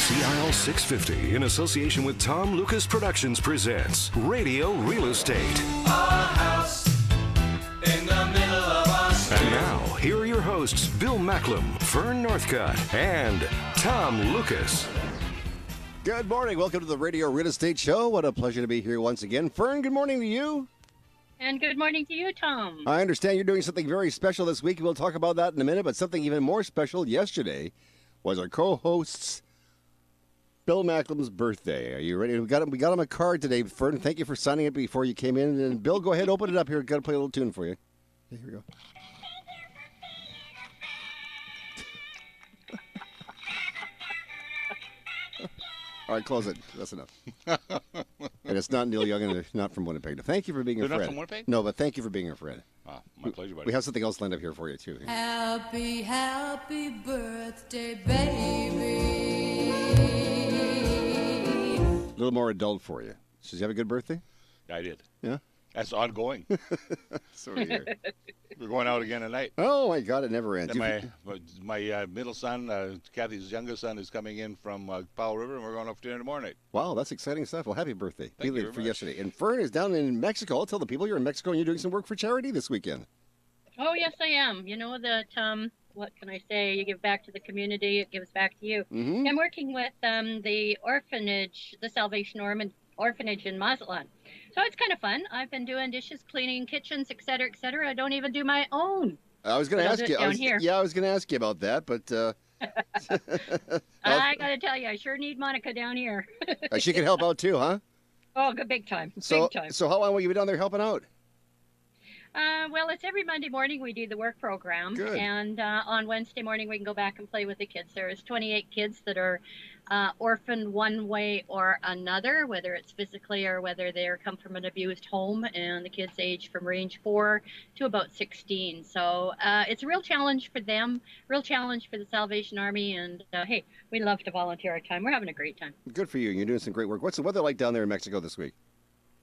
CIL 650, in association with Tom Lucas Productions, presents Radio Real Estate. A house in the middle of us. And now, here are your hosts, Bill Macklem, Fern Northcutt, and Tom Lucas. Good morning. Welcome to the Radio Real Estate Show. What a pleasure to be here once again. Fern, good morning to you. And good morning to you, Tom. I understand you're doing something very special this week. We'll talk about that in a minute, but something even more special yesterday was our co-host's Bill Macklem's birthday. Are you ready? We got him a card today, Fern. Thank you for signing it before you came in. And Bill, go ahead, open it up here. Got to play a little tune for you. Here we go. All right, close it. That's enough. And it's not Neil Young, and it's not from Winnipeg. Thank you for being a friend. They're not from Winnipeg? No, but thank you for being a friend. Oh, my pleasure, buddy. We have something else lined up here for you, too. Happy, happy birthday, baby. A little more adult for you. Did you have a good birthday? I did. Yeah? That's ongoing. Sorry to hear. We're going out again tonight. Oh, my God, it never ends. And my middle son, Kathy's youngest son, is coming in from Powell River, and we're going off to dinner tomorrow night. Wow, that's exciting stuff. Well, happy birthday. Thank you for very much. yesterday. And Fern is down in Mexico. I'll tell the people you're in Mexico and you're doing some work for charity this weekend. Oh, yes, I am. You know that, what can I say? You give back to the community, it gives back to you. Mm-hmm. I'm working with the orphanage, the Salvation Orphanage in Mazatlan. So it's kind of fun. I've been doing dishes, cleaning kitchens, et cetera, et cetera. I don't even do my own. I was going to ask you. Down here. Yeah, I was going to ask you about that, but I got to tell you, I sure need Monica down here. she can help out too, huh? Oh, good, big time. So, big time. so how long will you be down there helping out? Well, it's every Monday morning we do the work program. Good. And on Wednesday morning we can go back and play with the kids. There's 28 kids that are orphaned one way or another, whether it's physically or whether they come from an abused home, and the kids age from range 4 to about 16. So it's a real challenge for them, real challenge for the Salvation Army, and hey, we love to volunteer our time. We're having a great time. Good for you. You're doing some great work. What's the weather like down there in Mexico this week?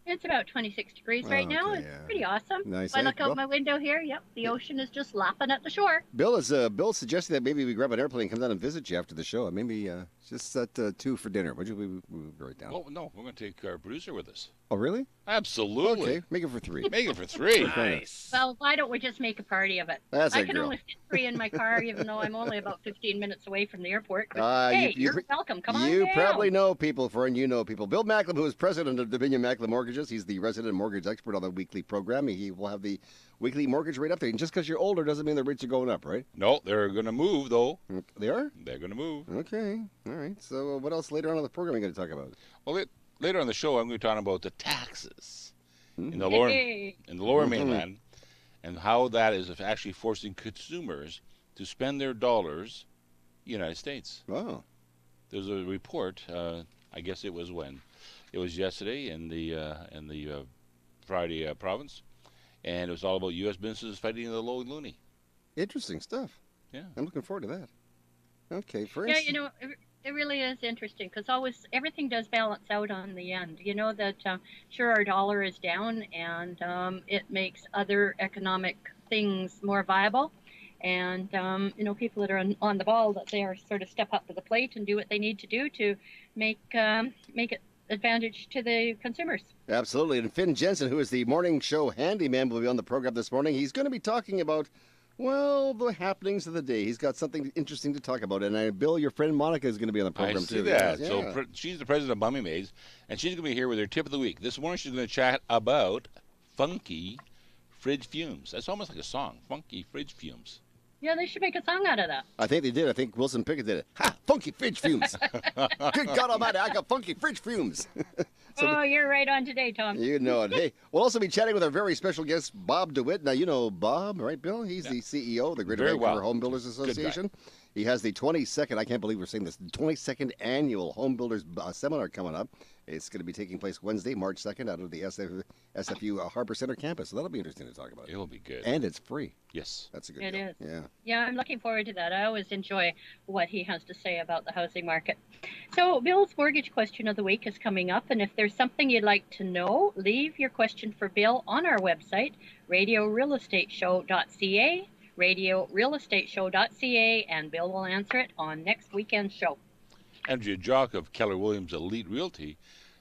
It's about 26 degrees right now. Okay, It's yeah. pretty awesome. Nice, If I eh? look out Well- my window here, yep, the ocean is just lapping at the shore. Bill suggesting that maybe we grab an airplane and come down and visit you after the show. Maybe just set 2 for dinner. Would you? We write down. Oh, no, we're going to take our producer with us. Oh, really? Absolutely. Okay, make it for 3. Make it for 3. Nice. Well, why don't we just make a party of it? That's I it, can girl. only fit 3 in my car, even though I'm only about 15 minutes away from the airport. But You- hey, you- you're welcome. Come on You down. probably know people, Fern. You know people. Bill Macklem, who is president of Dominion Macklem Mortgages, he's the resident mortgage expert on the weekly program. He will have the weekly mortgage rate up there. And just because you're older doesn't mean the rates are going up, right? No, they're going to move, though. They are? They're going to move. Okay. All right. So what else later on in the program are you going to talk about? Well, later on the show, I'm going to be talking about the taxes Hmm. in the lower Hey. mainland, and how that is actually forcing consumers to spend their dollars in the United States. Oh. There's a report. I guess it was when? It was yesterday in the Friday province, and it was all about U.S. businesses fighting the low and loony. Interesting stuff. Yeah. I'm looking forward to that. Okay. For Yeah, instance, you know, it really is interesting because always everything does balance out on the end. You know that sure our dollar is down, and it makes other economic things more viable. And you know, people that are on the ball, that they are sort of step up to the plate and do what they need to do to make it advantage to the consumers. absolutely. And Finn Jensen, who is the morning show handyman, will be on the program this morning. He's going to be talking about, well, the happenings of the day. He's got something interesting to talk about. And Bill, your friend Monica is going to be on the program I see too. that. Yeah. So she's the president of Mummy Maids, and she's going to be here with her tip of the week. This morning she's going to chat about funky fridge fumes. That's almost like a song, funky fridge fumes. Yeah, they should make a song out of that. I think they did. I think Wilson Pickett did it. Ha! Funky fridge fumes. Good God Almighty, I got funky fridge fumes. Oh, you're right on today, Tom. You know it. Hey, we'll also be chatting with our very special guest, Bob DeWitt. Now, you know Bob, right, Bill? He's the CEO of the Greater Very Vancouver well. Home Builders Good guy. Association. He has the 22nd, I can't believe we're saying this, the 22nd annual Home Builders Seminar coming up. It's going to be taking place Wednesday, March 2nd, out of the SFU Harbor Center campus. So that'll be interesting to talk about. It'll be good. And it's free. Yes. That's a good It deal. is. Yeah. Yeah, I'm looking forward to that. I always enjoy what he has to say about the housing market. So Bill's mortgage question of the week is coming up, and if there's something you'd like to know, leave your question for Bill on our website, RadioRealEstateShow.ca, RadioRealEstateShow.ca, and Bill will answer it on next weekend's show. Andrea Jock of Keller Williams Elite Realty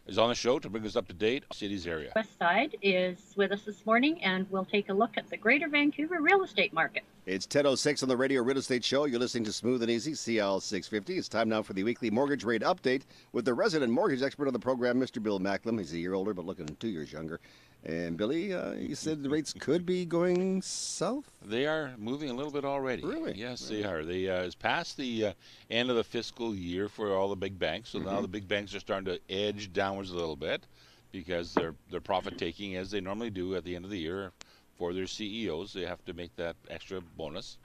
is on the show to bring us up to date on city's area. West Side is with us this morning, and we'll take a look at the Greater Vancouver real estate market. It's 10:06 on the Radio Real Estate Show. You're listening to Smooth and Easy, CL 650. It's time now for the weekly mortgage rate update with the resident mortgage expert on the program, Mr. Bill Macklem. He's a year older, but looking 2 years younger. And Billy, you said the rates could be going south? They are moving a little bit already. Really? Yes, they are. They it's past the end of the fiscal year for all the big banks, so now the big banks are starting to edge downwards a little bit because they're profit taking as they normally do at the end of the year for their CEOs. They have to make that extra bonus.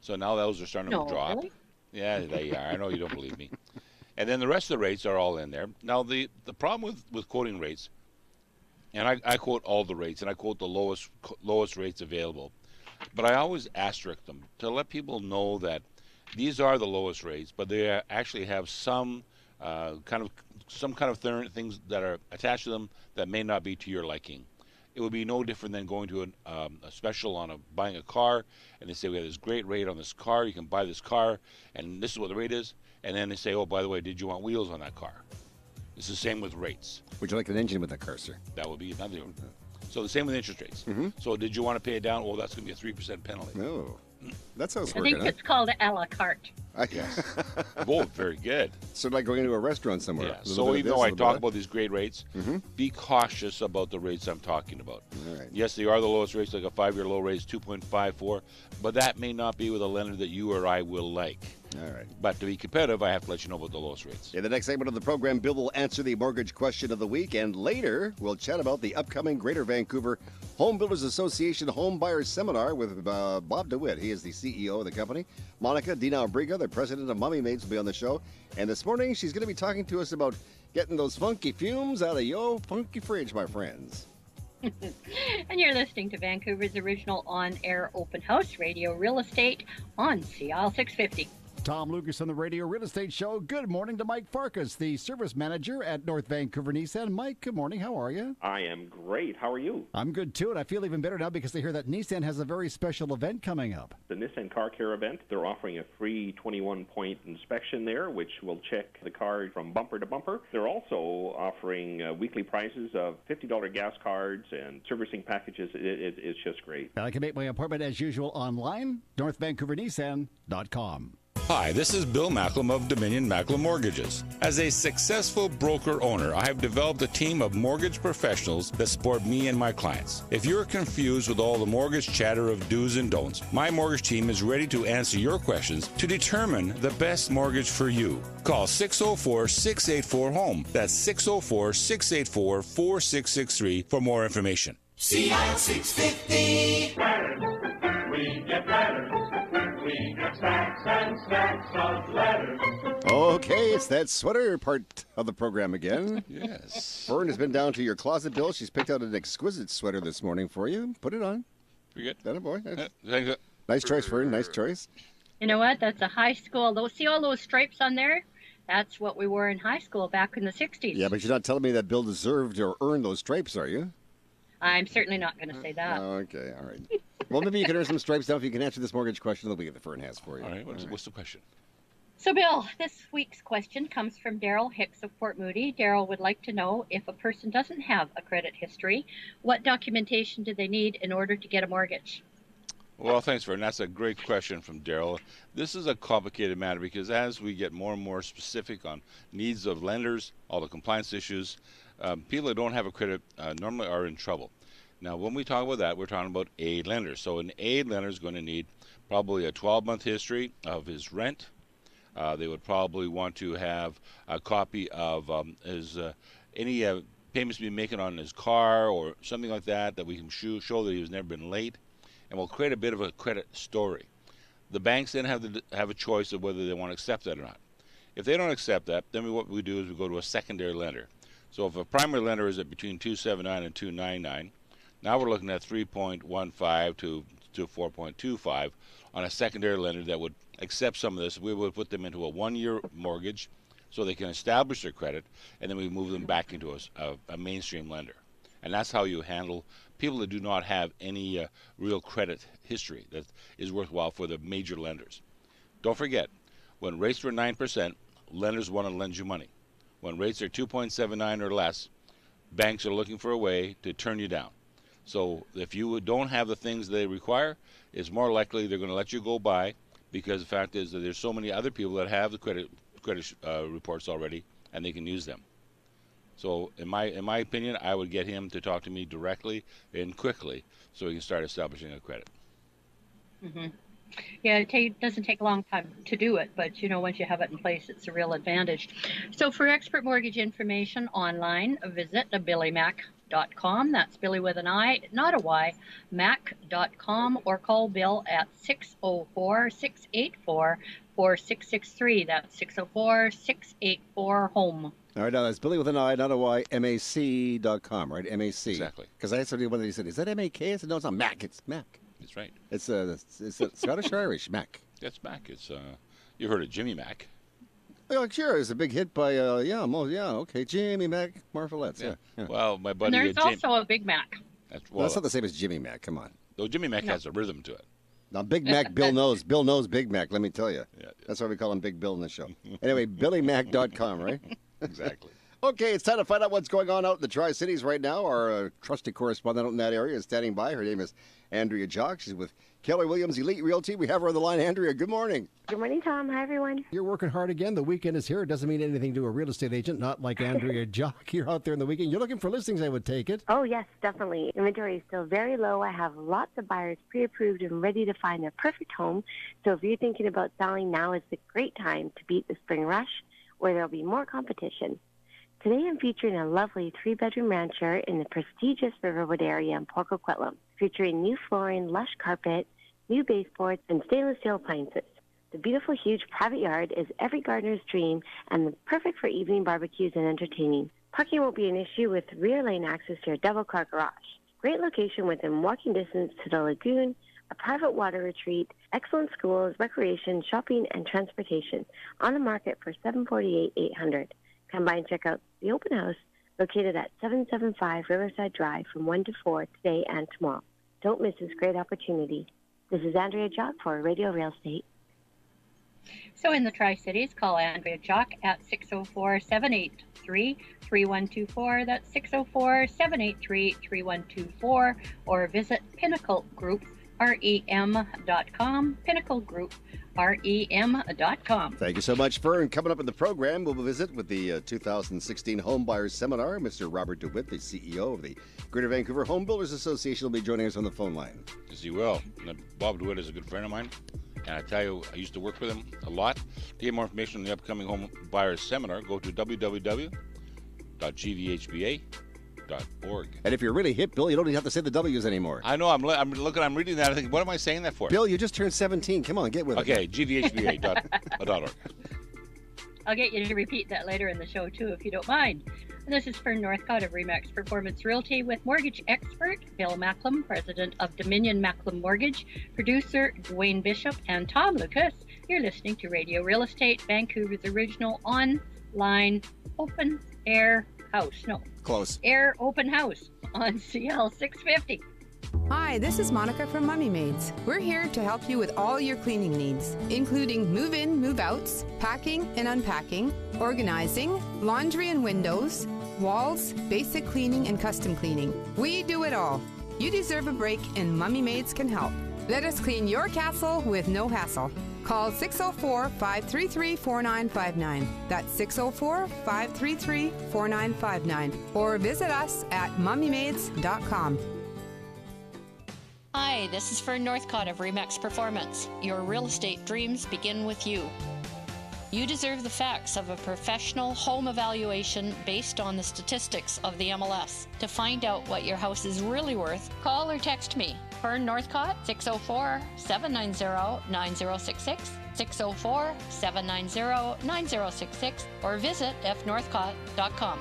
So now those are starting to drop. Really? Yeah, they are. I know you don't believe me. And then the rest of the rates are all in there. Now the problem with quoting rates. And I quote all the rates, and I quote the lowest rates available. But I always asterisk them to let people know that these are the lowest rates, but they actually have some kind of things that are attached to them that may not be to your liking. It would be no different than going to a special on buying a car, and they say we have this great rate on this car. You can buy this car, and this is what the rate is. And then they say, oh, by the way, did you want wheels on that car? It's the same with rates. Would you like an engine with that car, sir? That would be another one. So the same with interest rates. So did you want to pay it down? Well, that's going to be a 3% penalty. No. That's how it's I working, think it's called a la carte. Yes. Oh, very good. So like going into a restaurant somewhere. Yeah. A little So bit of even this, though a I little bit talk of about these great rates, be cautious about the rates I'm talking about. All right. Yes, they are the lowest rates, like a 5-year low rate is 2.54, but that may not be with a lender that you or I will like. All right. But to be competitive, I have to let you know about the lowest rates. In the next segment of the program, Bill will answer the mortgage question of the week, and later we'll chat about the upcoming Greater Vancouver Home Builders Association Home Buyers Seminar with Bob DeWitt. He is the CEO of the company. Monica Dina Abriga, the president of Mummy Maids, will be on the show. And this morning, she's going to be talking to us about getting those funky fumes out of your funky fridge, my friends. And you're listening to Vancouver's original on-air open house, Radio Real Estate, on CL 650. Tom Lucas on the Radio Real Estate Show. Good morning to Mike Farkas, the service manager at North Vancouver Nissan. Mike, good morning. How are you? I am great. How are you? I'm good, too, and I feel even better now because I hear that Nissan has a very special event coming up. The Nissan Car Care event, they're offering a free 21-point inspection there, which will check the car from bumper to bumper. They're also offering weekly prizes of $50 gas cards and servicing packages. It's just great. And I can make my appointment, as usual, online, northvancouvernissan.com. Hi, this is Bill Macklem of Dominion Macklem Mortgages. As a successful broker-owner, I have developed a team of mortgage professionals that support me and my clients. If you're confused with all the mortgage chatter of do's and don'ts, my mortgage team is ready to answer your questions to determine the best mortgage for you. Call 604-684-HOME. That's 604-684-4663 for more information. CL 650. We get letters. We get stacks and stacks of letters. Okay, it's that sweater part of the program again. Yes. Fern has been down to your closet, Bill. She's picked out an exquisite sweater this morning for you. Put it on. Pretty good. That a boy. Thanks. Nice choice, Fern. Nice choice. You know what? That's a high school. See all those stripes on there? That's what we wore in high school back in the 60s. Yeah, but you're not telling me that Bill deserved or earned those stripes, are you? I'm certainly not going to say that. Okay, all right. Well, maybe you can earn some stripes now if you can answer this mortgage question of the week that Fern has for you. All right. What's the question? So, Bill, this week's question comes from Daryl Hicks of Port Moody. Daryl would like to know, if a person doesn't have a credit history, what documentation do they need in order to get a mortgage? Well, thanks, Fern. That's a great question from Daryl. This is a complicated matter because as we get more and more specific on needs of lenders, all the compliance issues, people that don't have a credit normally are in trouble. Now, when we talk about that, we're talking about aid lenders. So an aid lender is going to need probably a 12-month history of his rent. They would probably want to have a copy of his any payments being making on his car or something like that we can show that he has never been late, and we'll create a bit of a credit story. The banks then have a choice of whether they want to accept that or not. If they don't accept that, then what we do is we go to a secondary lender. So if a primary lender is at between 279 and 299, now we're looking at 3.15 to 4.25 on a secondary lender that would accept some of this. We would put them into a 1-year mortgage so they can establish their credit, and then we move them back into a mainstream lender. And that's how you handle people that do not have any real credit history that is worthwhile for the major lenders. Don't forget, when rates were 9%, lenders want to lend you money. When rates are 2.79 or less, banks are looking for a way to turn you down. So if you don't have the things they require, it's more likely they're going to let you go by, because the fact is that there's so many other people that have the credit reports already, and they can use them. So in my opinion, I would get him to talk to me directly and quickly, so we can start establishing a credit. Mm-hmm. Yeah, it doesn't take a long time to do it, but once you have it in place, it's a real advantage. So for expert mortgage information online, visit BillyMac.com. That's Billy with an I, not a Y, Mac.com, or call Bill at 604-684-4663. That's 604-684-HOME. All right, now that's Billy with an I, not a Y, MAC.com, right? MAC. Exactly. Because I asked somebody when they said, is that MAK? I said, no, it's not Mac, it's Mac. That's right. It's Scottish or Irish, Mac. That's Mac. It's you heard of Jimmy Mac? Oh, sure, it's a big hit by okay, Jimmy Mac, Marfollettes. Yeah. Well, my buddy. And there's also a Big Mac. That's not the same as Jimmy Mac. Come on. Though Jimmy Mac has a rhythm to it. Now, Big Mac, Bill knows. Bill knows Big Mac. Let me tell you. Yeah. That's why we call him Big Bill in the show. Anyway, BillyMac.com, right? Exactly. Okay, it's time to find out what's going on out in the Tri-Cities right now. Our trusted correspondent out in that area is standing by. Her name is Andrea Jock. She's with Keller Williams Elite Realty. We have her on the line. Andrea, good morning. Good morning, Tom. Hi, everyone. You're working hard again. The weekend is here. It doesn't mean anything to a real estate agent, not like Andrea Jock. You're out there in the weekend. You're looking for listings, I would take it. Oh, yes, definitely. Inventory is still very low. I have lots of buyers pre-approved and ready to find their perfect home. So if you're thinking about selling, now is the great time to beat the spring rush, where there'll be more competition. Today I'm featuring a lovely 3-bedroom rancher in the prestigious Riverwood area in Port Coquitlam, featuring new flooring, lush carpet, new baseboards, and stainless steel appliances. The beautiful, huge private yard is every gardener's dream and perfect for evening barbecues and entertaining. Parking won't be an issue with rear lane access to a double-car garage. Great location within walking distance to the lagoon, a private water retreat, excellent schools, recreation, shopping, and transportation. On the market for $748,800. Come by and check out the open house located at 775 Riverside Drive from 1 to 4 today and tomorrow. Don't miss this great opportunity. This is Andrea Jock for Radio Real Estate. So in the Tri-Cities, call Andrea Jock at 604-783-3124. That's 604-783-3124. Or visit pinnaclegrouprem.com. pinnaclegrouprem.com. Thank you so much, Fern. Coming up in the program, we'll visit with the 2016 Home Buyers Seminar. Mr. Robert DeWitt, the CEO of the Greater Vancouver Home Builders Association, will be joining us on the phone line. Yes, he will. Bob DeWitt is a good friend of mine. And I tell you, I used to work with him a lot. To get more information on the upcoming Home Buyers Seminar, go to www.gvhba.org. And if you're really hip, Bill, you don't even have to say the W's anymore. I know. I'm reading that. I think, what am I saying that for? Bill, you just turned 17. Come on, get with it. Okay, gvhba.org. I'll get you to repeat that later in the show, too, if you don't mind. And this is Fern Northcott of Remax Performance Realty with mortgage expert Bill Macklem, president of Dominion Macklem Mortgage, producer Dwayne Bishop, and Tom Lucas. You're listening to Radio Real Estate, Vancouver's original online open air house. No. Close. Air open house on CL 650. Hi, this is Monica from Mummy Maids. We're here to help you with all your cleaning needs, including move-in, move-outs, packing and unpacking, organizing, laundry and windows, walls, basic cleaning and custom cleaning. We do it all. You deserve a break and Mummy Maids can help. Let us clean your castle with no hassle. Call 604-533-4959. That's 604-533-4959. Or visit us at mummymaids.com. Hi, this is Fern Northcott of Remax Performance. Your real estate dreams begin with you. You deserve the facts of a professional home evaluation based on the statistics of the MLS. To find out what your house is really worth, call or text me. Fern Northcott, 604-790-9066, 604-790-9066, or visit fnorthcott.com.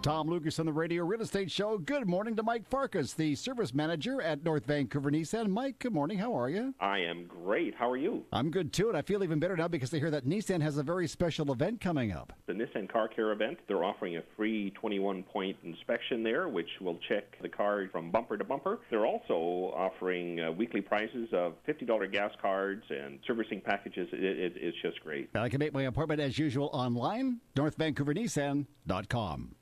Tom Lucas on the Radio Real Estate Show. Good morning to Mike Farkas, the service manager at North Vancouver Nissan. Mike, good morning. How are you? I am great. How are you? I'm good, too, and I feel even better now because I hear that Nissan has a very special event coming up. The Nissan Car Care event, they're offering a free 21-point inspection there, which will check the car from bumper to bumper. They're also offering weekly prices of $50 gas cards and servicing packages. It's just great. I can make my appointment as usual online, northvancouvernissan.com.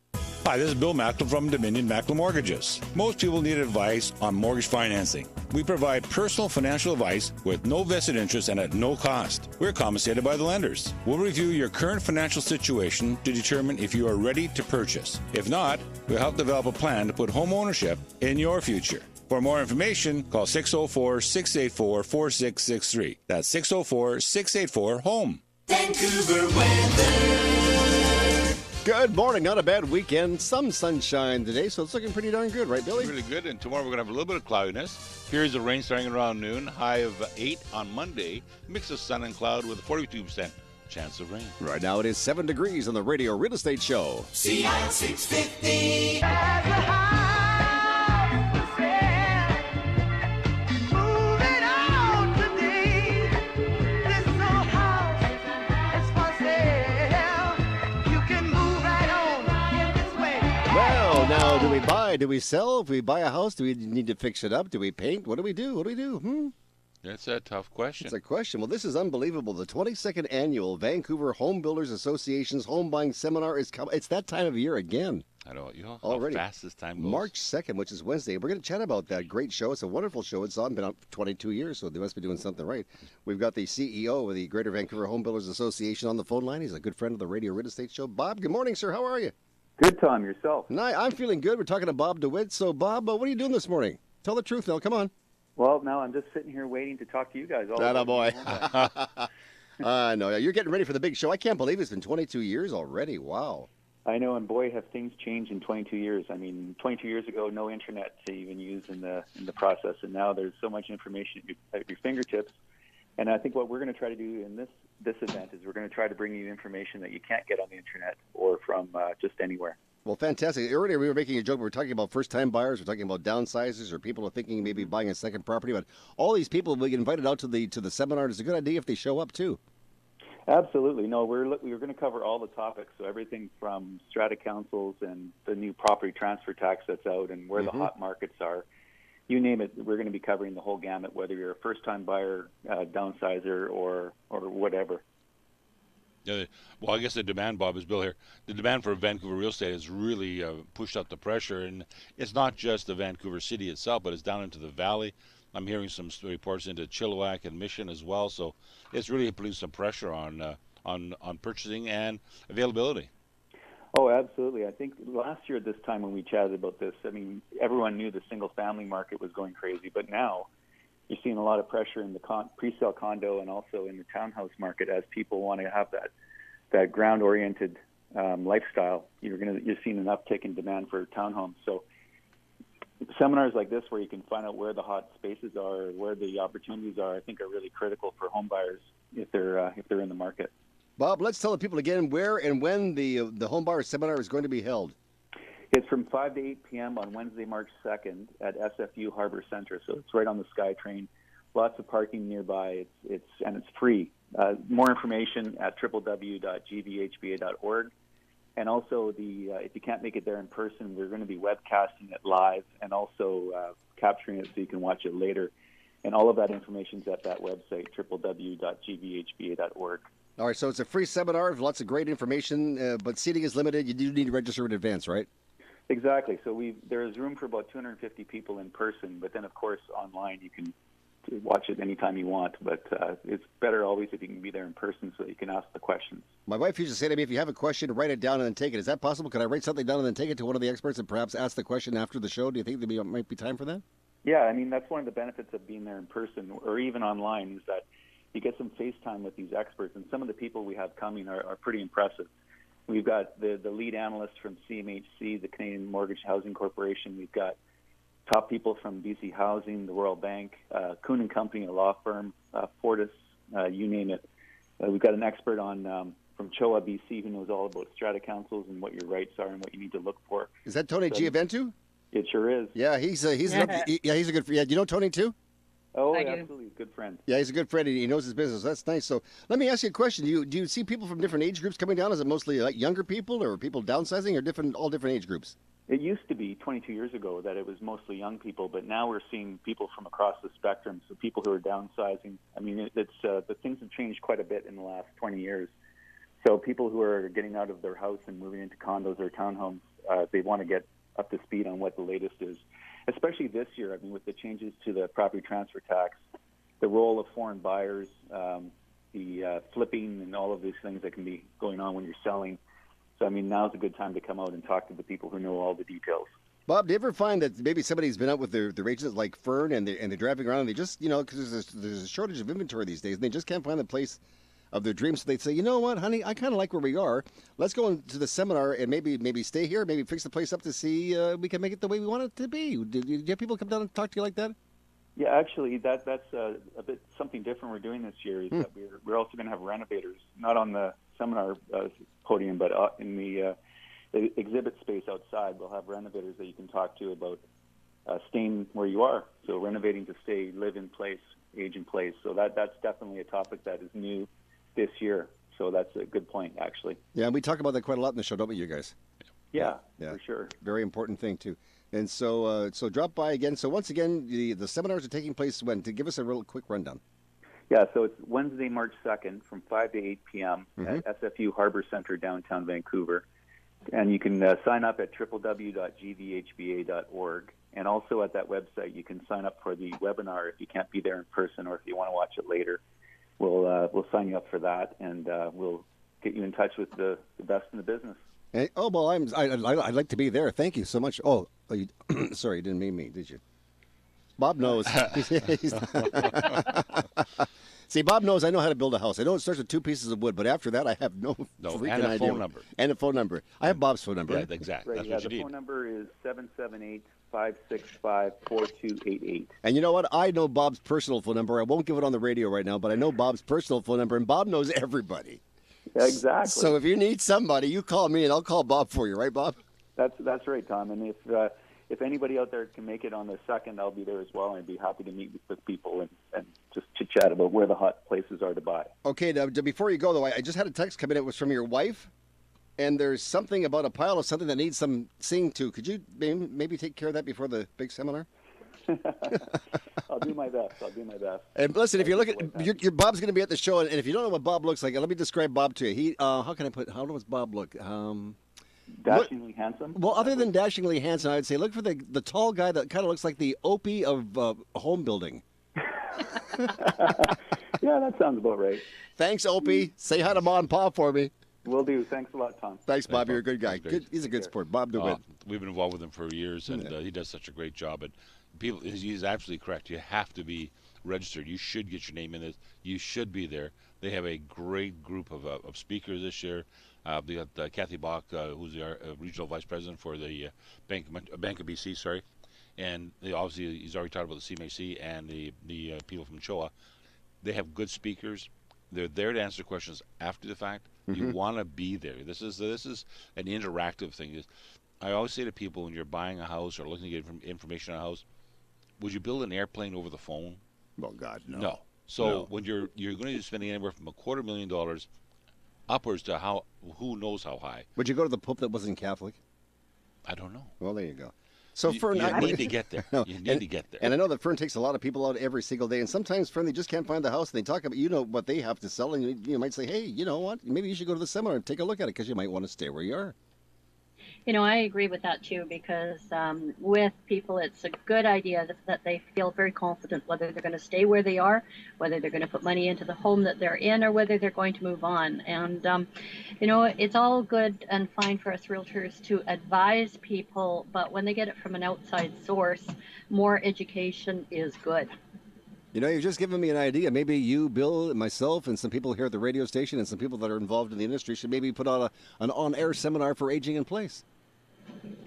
Hi, this is Bill Macklem from Dominion Macklem Mortgages. Most people need advice on mortgage financing. We provide personal financial advice with no vested interest and at no cost. We're compensated by the lenders. We'll review your current financial situation to determine if you are ready to purchase. If not, we'll help develop a plan to put home ownership in your future. For more information, call 604-684-4663. That's 604-684-HOME. Vancouver weather. Good morning. Not a bad weekend. Some sunshine today, so it's looking pretty darn good, right, Billy? Really good. And tomorrow we're going to have a little bit of cloudiness. Here's the rain starting around noon. High of 8 on Monday. Mix of sun and cloud with a 42% chance of rain. Right now it is 7 degrees on the Radio Real Estate Show. CI 650. Now, do we buy? Do we sell? If we buy a house, do we need to fix it up? Do we paint? What do we do? What do we do? That's a tough question. It's a question. Well, this is unbelievable. The 22nd annual Vancouver Home Builders Association's Home Buying Seminar is coming. It's that time of year again. I know. You know how already. fast this time goes. March 2nd, which is Wednesday. We're going to chat about that great show. It's a wonderful show. It's been on for 22 years, so they must be doing something right. We've got the CEO of the Greater Vancouver Home Builders Association on the phone line. He's a good friend of the Radio Real Estate Show. Bob, good morning, sir. How are you? Good, Tom. Yourself? I'm feeling good. We're talking to Bob DeWitt. So, Bob, what are you doing this morning? Tell the truth now. Come on. Well, now I'm just sitting here waiting to talk to you guys. Boy. I know. You're getting ready for the big show. I can't believe it's been 22 years already. Wow. I know, and boy, have things changed in 22 years. I mean, 22 years ago, no internet to even use in the process, and now there's so much information at your fingertips. And I think what we're going to try to do in this event is we're going to try to bring you information that you can't get on the internet or from just anywhere. Well, fantastic. Earlier we were making a joke. We were talking about first-time buyers. We're talking about downsizers or people are thinking maybe buying a second property. But all these people we get invited out to the seminar. It's a good idea if they show up too. Absolutely. No, we're going to cover all the topics. So everything from strata councils and the new property transfer tax that's out and where the hot markets are. You name it, we're going to be covering the whole gamut, whether you're a first-time buyer, downsizer, or whatever. Well, I guess the demand, Bob, is Bill here. The demand for Vancouver real estate has really pushed up the pressure, and it's not just the Vancouver city itself, but it's down into the valley. I'm hearing some reports into Chilliwack and Mission as well, so it's really putting some pressure on purchasing and availability. Oh, absolutely. I think last year at this time when we chatted about this, I mean, everyone knew the single-family market was going crazy, but now you're seeing a lot of pressure in the pre-sale condo and also in the townhouse market as people want to have that ground-oriented lifestyle. You're seeing an uptick in demand for townhomes. So seminars like this where you can find out where the hot spaces are, where the opportunities are, I think are really critical for home buyers if they're in the market. Bob, let's tell the people again where and when the Home Buyer Seminar is going to be held. It's from 5 to 8 p.m. on Wednesday, March 2nd at SFU Harbor Center. So it's right on the SkyTrain. Lots of parking nearby. It's free. More information at www.gvhba.org. And also, if you can't make it there in person, we're going to be webcasting it live and also capturing it so you can watch it later. And all of that information is at that website, www.gvhba.org. All right, so it's a free seminar, lots of great information, but seating is limited. You do need to register in advance, right? Exactly. So there's room for about 250 people in person, but then, of course, online you can watch it anytime you want. But it's better always if you can be there in person so that you can ask the questions. My wife used to say to me, if you have a question, write it down and then take it. Is that possible? Could I write something down and then take it to one of the experts and perhaps ask the question after the show? Do you think there might be time for that? Yeah, I mean, that's one of the benefits of being there in person or even online is that you get some face time with these experts, and some of the people we have coming are pretty impressive. We've got the lead analyst from CMHC, the Canadian Mortgage Housing Corporation. We've got top people from BC Housing, the Royal Bank, Kuhn and Company, a law firm, Fortis, you name it. We've got an expert from from CHOA BC, who knows all about strata councils and what your rights are and what you need to look for. Is that Tony Giaventu? It sure is. Yeah, he's a good. Yeah, do you know Tony too? Oh, absolutely, good friend. Yeah, he's a good friend. He knows his business. That's nice. So let me ask you a question. Do you see people from different age groups coming down? Is it mostly like younger people or people downsizing, or all different age groups? It used to be 22 years ago that it was mostly young people, but now we're seeing people from across the spectrum. So people who are downsizing. I mean, the things have changed quite a bit in the last 20 years. So people who are getting out of their house and moving into condos or townhomes, they want to get up to speed on what the latest is. Especially this year, I mean, with the changes to the property transfer tax, the role of foreign buyers, the flipping and all of these things that can be going on when you're selling. So, I mean, now's a good time to come out and talk to the people who know all the details. Bob, do you ever find that maybe somebody's been out with their agents like Fern and they're driving around and they just, because there's a shortage of inventory these days and they just can't find the place of their dreams. So they'd say, you know what, honey, I kind of like where we are. Let's go into the seminar and maybe stay here, maybe fix the place up to see we can make it the way we want it to be. Do you have people come down and talk to you like that? Yeah, actually, that's a bit something different we're doing this year. Is that we're also going to have renovators, not on the seminar podium, but in the exhibit space outside. We'll have renovators that you can talk to about staying where you are. So renovating to stay, live in place, age in place. So that's definitely a topic that is new this year. So that's a good point, actually. Yeah, and we talk about that quite a lot in the show, don't we, you guys? Yeah, for sure. Very important thing, too. And so drop by again. So once again, the seminars are taking place when? To give us a real quick rundown. Yeah, so it's Wednesday, March 2nd from 5 to 8 p.m. at SFU Harbor Center, downtown Vancouver. And you can sign up at www.gvhba.org. And also at that website, you can sign up for the webinar if you can't be there in person or if you want to watch it later. We'll sign you up for that, and we'll get you in touch with the best in the business. Hey, well, I'd like to be there. Thank you so much. Oh, sorry, you didn't mean me, did you? Bob knows. See, Bob knows I know how to build a house. I know it starts with 2 pieces of wood, but after that, I have no freaking idea. And a phone number. And a phone number. I have Bob's phone number. Yeah, exactly. Right, That's what you the need. phone number is 778-565-4288. And you know what? I know Bob's personal phone number. I won't give it on the radio right now, but I know Bob's personal phone number, and Bob knows everybody. Yeah, exactly. So if you need somebody, you call me, and I'll call Bob for you, right, Bob? That's right, Tom. And if anybody out there can make it on the 2nd, I'll be there as well, and I'd be happy to meet with people and just chit-chat about where the hot places are to buy. Okay, now, before you go, though, I just had a text come in. It was from your wife, and there's something about a pile of something that needs some seeing to. Could you maybe take care of that before the big seminar? I'll do my best. And listen, if you look at your Bob's going to be at the show, and if you don't know what Bob looks like, let me describe Bob to you. He, how does Bob look? Dashingly handsome. Well, other than dashingly handsome, I'd say look for the tall guy that kind of looks like the Opie of home building. Yeah, that sounds about right. Thanks, Opie. Say hi to Mom and Pa for me. Will do. Thanks a lot, Tom. Thanks, Bob. You're a good guy. He's a good sport. Bob DeWitt. We've been involved with him for years, and he does such a great job. And people, he's absolutely correct. You have to be registered. You should get your name in this. You should be there. They have a great group of speakers this year. They got Kathy Bach, who's the regional vice president for the Bank of BC, sorry. And obviously he's already talked about the CMAC and the people from CHOA. They have good speakers. They're there to answer questions after the fact. You want to be there. This is an interactive thing. I always say to people when you're buying a house or looking to get information on a house, would you build an airplane over the phone? Well, God, no. No. So when you're going to be spending anywhere from $250,000 upwards to who knows how high. Would you go to the Pope that wasn't Catholic? I don't know. Well, there you go. So Fern, you need to get there. No, you need to get there. And I know that Fern takes a lot of people out every single day, and sometimes Fern, they just can't find the house, and they talk about what they have to sell, and you might say, hey, you know what? Maybe you should go to the seminar and take a look at it because you might want to stay where you are. I agree with that too, because with people, it's a good idea that they feel very confident whether they're going to stay where they are, whether they're going to put money into the home that they're in, or whether they're going to move on. And, it's all good and fine for us realtors to advise people, but when they get it from an outside source, more education is good. You've just given me an idea. Maybe you, Bill, and myself, and some people here at the radio station, and some people that are involved in the industry should maybe put on an on-air seminar for aging in place.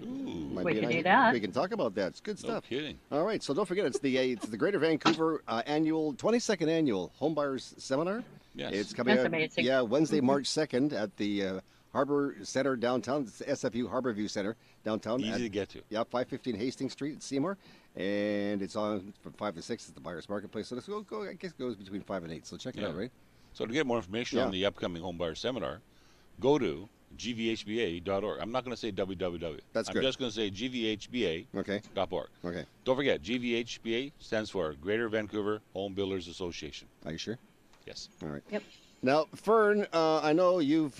Ooh, we can do that. We can talk about that. It's good stuff. No kidding. All right, so don't forget, it's the Greater Vancouver 22nd annual Homebuyers Seminar. Yes. It's coming That's out, amazing. yeah, Wednesday, March 2nd at the Harbor Center downtown. It's the SFU Harborview Center downtown. Easy to get to. Yeah, 515 Hastings Street in Seymour. And it's on from 5 to 6 at the Buyers Marketplace. So I guess it goes between 5 and 8. So check it out, right? So to get more information on the upcoming home buyer seminar, go to gvhba.org. I'm not going to say www. That's good. I'm just going to say gvhba.org. Okay. Don't forget, GVHBA stands for Greater Vancouver Home Builders Association. Are you sure? Yes. All right. Yep. Now, Fern, I know you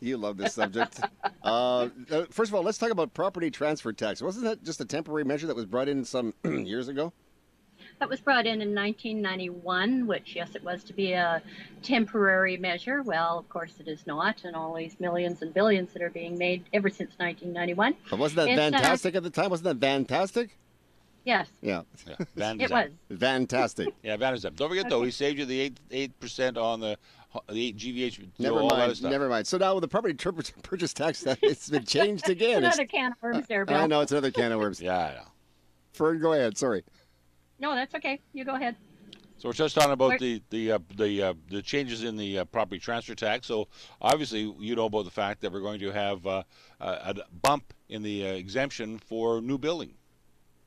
love this subject. First of all, let's talk about property transfer tax. Wasn't that just a temporary measure that was brought in some years ago? That was brought in 1991, which, yes, it was to be a temporary measure. Well, of course it is not, and all these millions and billions that are being made ever since 1991. But wasn't that fantastic at the time? Wasn't that fantastic? Yes. Yeah. It was. Fantastic. Yeah, Vantage Up. Don't forget, though, he saved you the 8% on the 8 GVH. Never all that mind. stuff. Never mind. So now with the property purchase tax, it's been changed again. Another can of worms there, Bill. I know, it's another can of worms. Yeah, I know. Fern, go ahead. Sorry. No, that's okay. You go ahead. So we're just talking about the changes in the property transfer tax. So obviously you know about the fact that we're going to have a bump in the exemption for new building.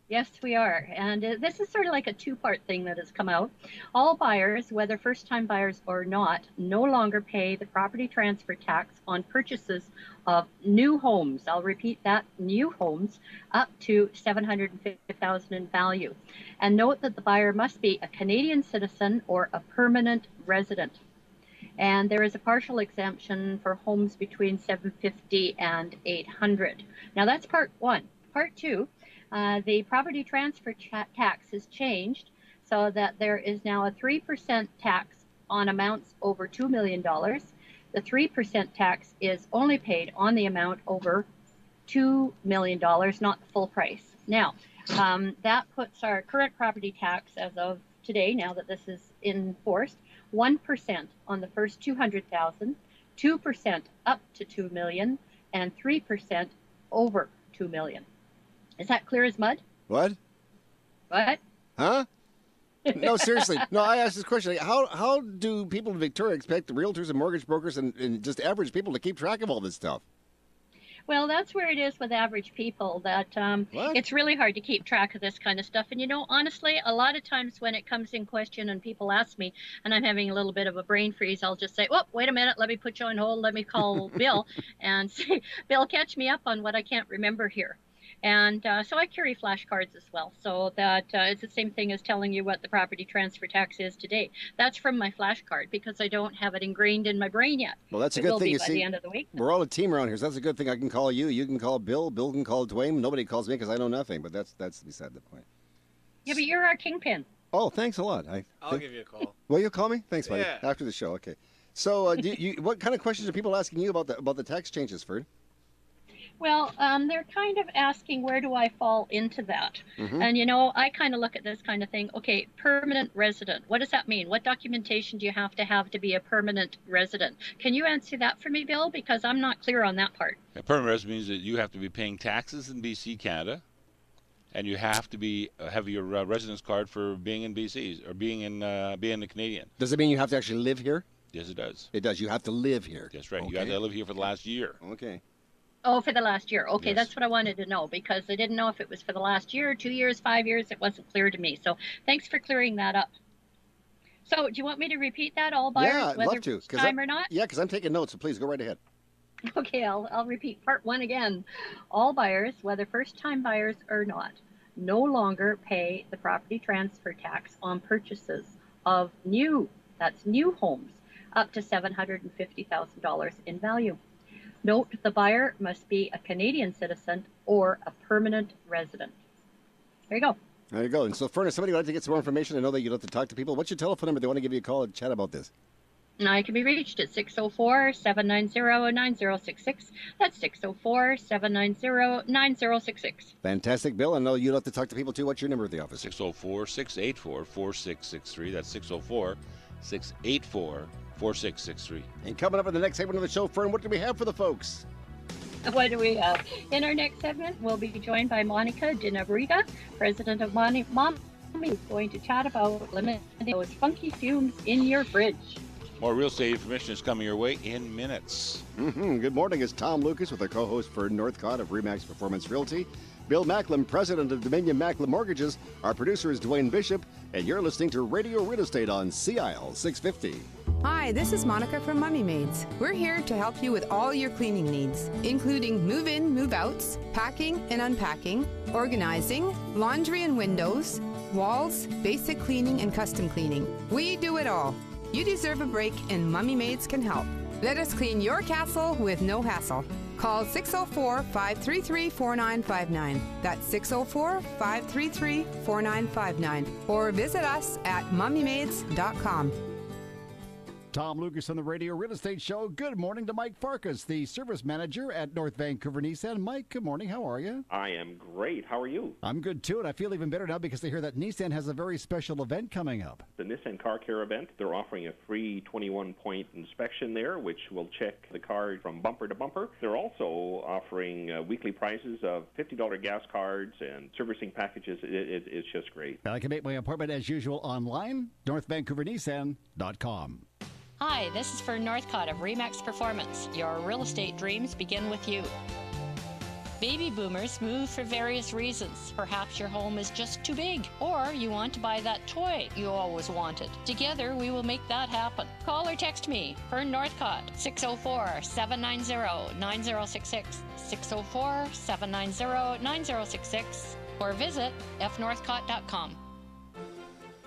Yes, we are. And this is sort of like a two-part thing that has come out. All buyers, whether first-time buyers or not, no longer pay the property transfer tax on purchases of new homes. I'll repeat that, new homes up to $750,000 in value. And note that the buyer must be a Canadian citizen or a permanent resident. And there is a partial exemption for homes between $750,000 and $800,000. Now that's part one. Part two. The property transfer tax has changed so that there is now a 3% tax on amounts over $2 million. The 3% tax is only paid on the amount over $2 million, not the full price. Now, that puts our current property tax as of today, now that this is enforced, 1% on the first $200,000, 2% up to $2 million, and 3% over $2 million. Is that clear as mud? What? What? Huh? No, seriously. No, I asked this question. How do people in Victoria expect the realtors and mortgage brokers and just average people to keep track of all this stuff? Well, that's where it is with average people, that it's really hard to keep track of this kind of stuff. And, you know, honestly, a lot of times when it comes in question and people ask me, and I'm having a little bit of a brain freeze, I'll just say, oh, wait a minute, let me put you on hold, let me call Bill and say, Bill, catch me up on what I can't remember here. And so I carry flashcards as well, so that it's the same thing as telling you what the property transfer tax is today. That's from my flashcard because I don't have it ingrained in my brain yet. Well, that's a It good will thing. be You by see, the end of the week. we're all a team around here, so that's a good thing. I can call you, you can call Bill, Bill can call Dwayne. Nobody calls me because I know nothing, but that's beside the point. Yeah, but you're our kingpin. Oh, thanks a lot. I'll give you a call. Will you call me? Thanks, buddy. Yeah. After the show, okay. So, what kind of questions are people asking you about the tax changes, Ferd? Well, they're kind of asking, where do I fall into that? Mm-hmm. And, you know, I kind of look at this kind of thing. Okay, permanent resident. What does that mean? What documentation do you have to be a permanent resident? Can you answer that for me, Bill? Because I'm not clear on that part. A permanent resident means that you have to be paying taxes in BC, Canada, and you have to have your residence card for being in BC or being a Canadian. Does it mean you have to actually live here? Yes, it does. It does. You have to live here. That's right. Okay. You have to live here for the last year. Okay. Oh, for the last year. Okay, Yes. That's what I wanted to know, because I didn't know if it was for the last year, 2 years, 5 years. It wasn't clear to me. So thanks for clearing that up. So do you want me to repeat that, all buyers, Yeah, I'd whether love to. first time or not? Yeah, because I'm taking notes, so please go right ahead. Okay, I'll repeat part one again. All buyers, whether first-time buyers or not, no longer pay the property transfer tax on purchases of new homes up to $750,000 in value. Note the buyer must be a Canadian citizen or a permanent resident. There you go. There you go. And so, Furnace, somebody would like to get some more information. I know that you'd like to talk to people. What's your telephone number? They want to give you a call and chat about this. I can be reached at 604-790-9066. That's 604-790-9066. Fantastic, Bill. I know you'd like to talk to people, too. What's your number at the office? 604-684-4663. That's 604-684-4663. And coming up in the next segment of the show, Fern, what do we have for the folks? What do we have? In our next segment, we'll be joined by Monica Dinabriga, president of Mommy, who's going to chat about limiting those funky fumes in your fridge. More real estate information is coming your way in minutes. Good morning. It's Tom Lucas with our co-host for Northcott of RE/MAX Performance Realty. Bill Macklem, president of Dominion Macklem Mortgages. Our producer is Dwayne Bishop, and you're listening to Radio Real Estate on CIL 650. Hi, this is Monica from Mummy Maids. We're here to help you with all your cleaning needs, including move-in, move-outs, packing and unpacking, organizing, laundry and windows, walls, basic cleaning and custom cleaning. We do it all. You deserve a break, and Mummy Maids can help. Let us clean your castle with no hassle. Call 604-533-4959. That's 604-533-4959. Or visit us at mummymaids.com. Tom Lucas on the Radio Real Estate Show. Good morning to Mike Farkas, the service manager at North Vancouver Nissan. Mike, good morning. How are you? I am great. How are you? I'm good, too, and I feel even better now because I hear that Nissan has a very special event coming up. The Nissan Car Care event, they're offering a free 21-point inspection there, which will check the car from bumper to bumper. They're also offering weekly prices of $50 gas cards and servicing packages. It's just great. And I can make my appointment as usual online, northvancouvernissan.com. Hi, this is for Northcott of RE/MAX Performance. Your real estate dreams begin with you. Baby boomers move for various reasons. Perhaps your home is just too big, or you want to buy that toy you always wanted. Together, we will make that happen. Call or text me for Northcott, 604-790-9066, 604-790-9066, or visit fnorthcott.com.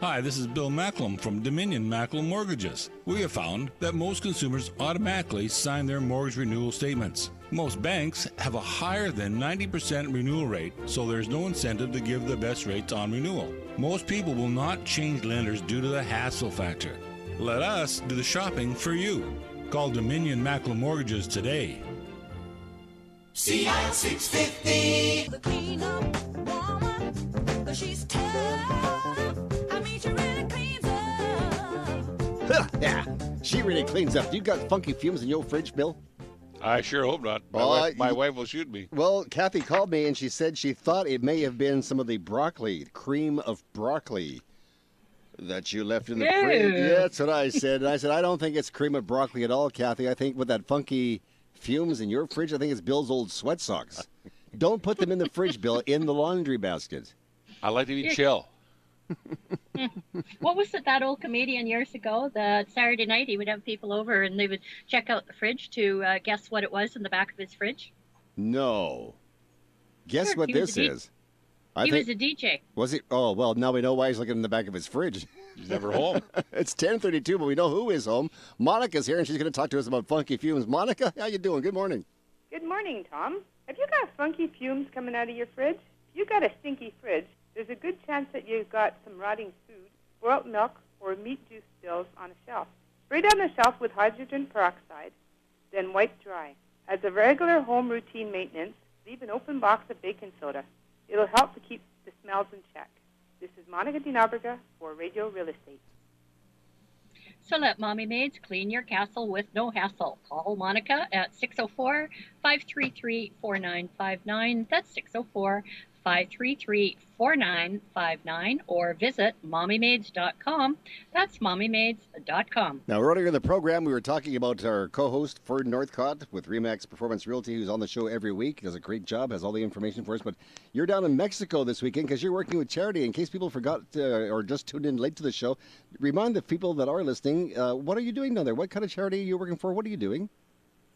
Hi, this is Bill Macklem from Dominion Macklem Mortgages. We have found that most consumers automatically sign their mortgage renewal statements. Most banks have a higher than 90% renewal rate, so there's no incentive to give the best rates on renewal. Most people will not change lenders due to the hassle factor. Let us do the shopping for you. Call Dominion Macklem Mortgages today. CIL 650. The clean up woman, 'cause she's tough. She really cleans up. Yeah, she really cleans up. You got funky fumes in your fridge, Bill? I sure hope not. My wife will shoot me. Well, Kathy called me and she said she thought it may have been some of the broccoli, cream of broccoli that you left in the fridge. Yeah, that's what I said. And I said, I don't think it's cream of broccoli at all, Kathy. I think with that funky fumes in your fridge, I think it's Bill's old sweat socks. Don't put them in the fridge, Bill, in the laundry basket. I like to be chill. What was it, that old comedian years ago, that Saturday night he would have people over and they would check out the fridge to guess what it was in the back of his fridge? No. Guess Sure, what he was this a is? He was a DJ. Was he? Oh, well, now we know why he's looking in the back of his fridge. He's never home. It's 10:32, but we know who is home. Monica's here, and she's going to talk to us about funky fumes. Monica, how you doing? Good morning. Good morning, Tom. Have you got funky fumes coming out of your fridge? If you got a stinky fridge, there's a good chance that you've got some rotting food, spoiled milk, or meat juice spills on a shelf. Spray down the shelf with hydrogen peroxide, then wipe dry. As a regular home routine maintenance, leave an open box of baking soda. It'll help to keep the smells in check. This is Monica Dinaberga for Radio Real Estate. So let Mommy Maids clean your castle with no hassle. Call Monica at 604-533-4959. That's 604-533-4959, or visit mommymaids.com. That's mommymaids.com. Now, earlier in the program, we were talking about our co-host, Ferd Northcott, with RE/MAX Performance Realty, who's on the show every week. Does a great job, has all the information for us. But you're down in Mexico this weekend because you're working with charity. In case people forgot or just tuned in late to the show, remind the people that are listening, what are you doing down there? What kind of charity are you working for? What are you doing?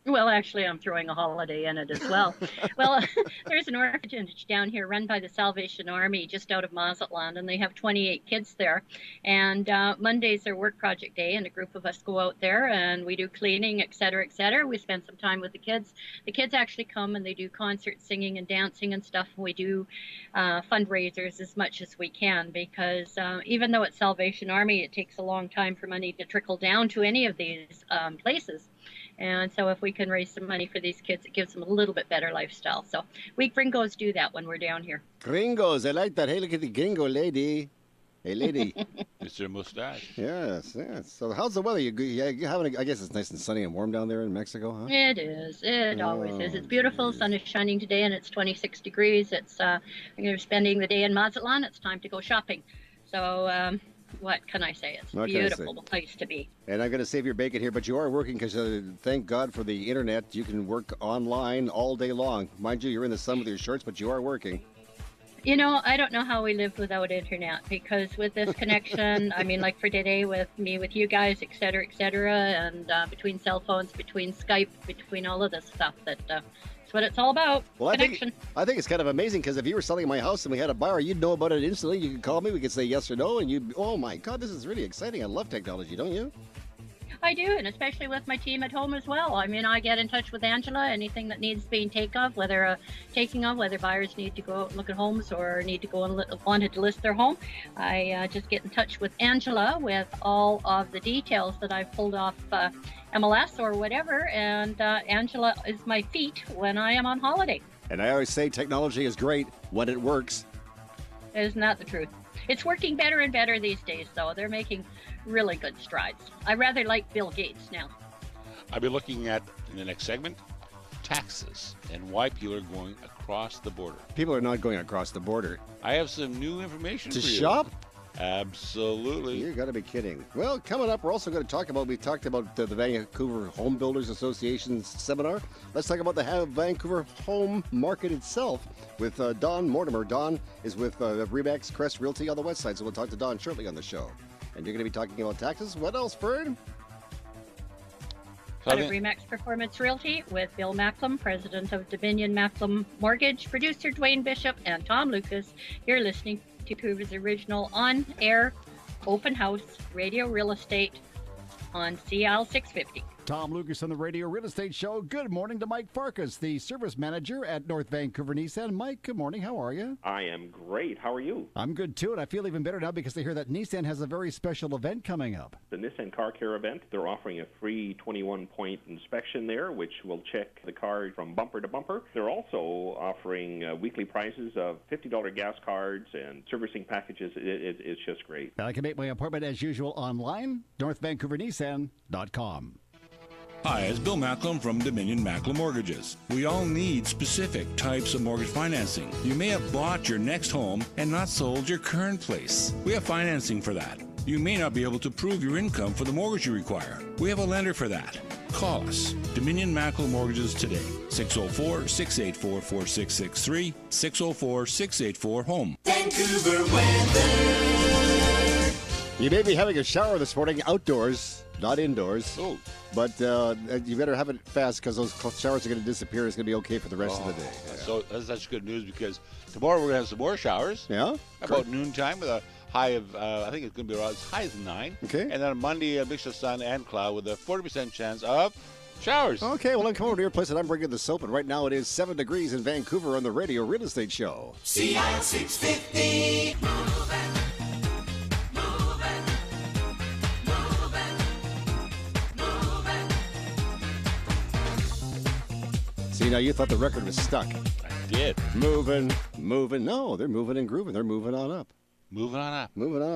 Well, actually, I'm throwing a holiday in it as well. Well, there's an orphanage down here run by the Salvation Army just out of Mazatlan, and they have 28 kids there. And Monday's their work project day, and a group of us go out there, and we do cleaning, et cetera, et cetera. We spend some time with the kids. The kids actually come, and they do concert singing and dancing and stuff, and we do fundraisers as much as we can, because even though it's Salvation Army, it takes a long time for money to trickle down to any of these places. And so if we can raise some money for these kids, it gives them a little bit better lifestyle. So we gringos do that when we're down here. Gringos, I like that. Hey, look at the gringo lady. Hey, lady. It's your mustache. Yes, yes. So how's the weather? You having? I guess it's nice and sunny and warm down there in Mexico, huh? It is. It always is. It's beautiful. Sun is shining today, and it's 26 degrees. It's we're spending the day in Mazatlan. It's time to go shopping. So what can I say? It's a What can I say? beautiful place to be. And I'm going to save your bacon here, but you are working because thank God for the internet. You can work online all day long. Mind you, you're in the sun with your shorts, but you are working. You know, I don't know how we live without internet, because with this connection, I mean, like for today with me, with you guys, et cetera, and between cell phones, between Skype, between all of this stuff, that's what it's all about. Well, Connection. I think it's kind of amazing because if you were selling my house and we had a buyer, you'd know about it instantly. You could call me, we could say yes or no, and you, oh my God, this is really exciting. I love technology, don't you? I do, and especially with my team at home as well. I mean, I get in touch with Angela, anything that needs being taken of, whether buyers need to go out and look at homes or need to go and wanted to list their home. I just get in touch with Angela with all of the details that I've pulled off MLS or whatever, and Angela is my feet when I am on holiday. And I always say technology is great when it works. Isn't that the truth? It's working better and better these days, though. They're making really good strides. I rather like Bill Gates now. I'll be looking at, in the next segment, taxes and why people are going across the border. People are not going across the border. I have some new information To for you. shop? Absolutely. You got to be kidding. Well, coming up, we're also going to talk about, we talked about the Vancouver Home Builders Association seminar. Let's talk about the Vancouver home market itself with Don Mortimer. Don is with Remax Crest Realty on the west side, so we'll talk to Don shortly on the show. And you're going to be talking about taxes. What else, Fern? Out of Remax Performance Realty with Bill Macklem, president of Dominion Macklem Mortgage, producer Dwayne Bishop, and Tom Lucas. You're listening to Vancouver's original on-air open house radio real estate on CL 650. Tom Lucas on the Radio Real Estate Show. Good morning to Mike Farkas, the service manager at North Vancouver Nissan. Mike, good morning. How are you? I am great. How are you? I'm good, too, and I feel even better now because I hear that Nissan has a very special event coming up. The Nissan Car Care event, they're offering a free 21-point inspection there, which will check the car from bumper to bumper. They're also offering weekly prices of $50 gas cards and servicing packages. It's just great. I can make my appointment as usual online, northvancouvernissan.com. Hi, it's Bill Macklem from Dominion Macklem Mortgages. We all need specific types of mortgage financing. You may have bought your next home and not sold your current place. We have financing for that. You may not be able to prove your income for the mortgage you require. We have a lender for that. Call us, Dominion Macklem Mortgages today, 604-684-4663, 604-684-HOME. Vancouver weather. You may be having a shower this morning outdoors, not indoors. Oh. But you better have it fast because those showers are going to disappear. It's going to be okay for the rest of the day. Yeah. So that's such good news because tomorrow we're going to have some more showers. Yeah? About noontime with a high of, I think it's going to be around as high as 9. Okay. And then on Monday, a mix of sun and cloud with a 40% chance of showers. Okay, well, then come over to your place and I'm bringing the soap. And right now it is 7 degrees in Vancouver on the Radio Real Estate Show. CL 650. See, now you thought the record was stuck. I did. Moving. No, they're moving and grooving. They're moving on up. Moving on up.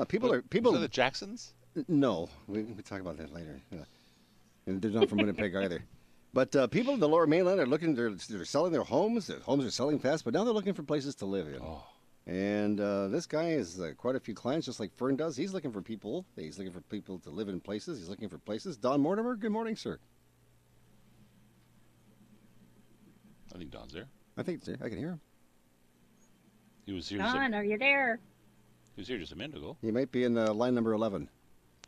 People. Is that the Jacksons? No, we talk about that later. Yeah. And they're not from Winnipeg either. But people in the Lower Mainland are looking. They're selling their homes. Their homes are selling fast, but now they're looking for places to live in. Oh. And this guy has quite a few clients, just like Fern does. He's looking for people. He's looking for people to live in places. He's looking for places. Don Mortimer, good morning, sir. I think Don's there. I think I can hear him. He was here. Don, are you there? He was here just a minute ago. He might be in line number 11.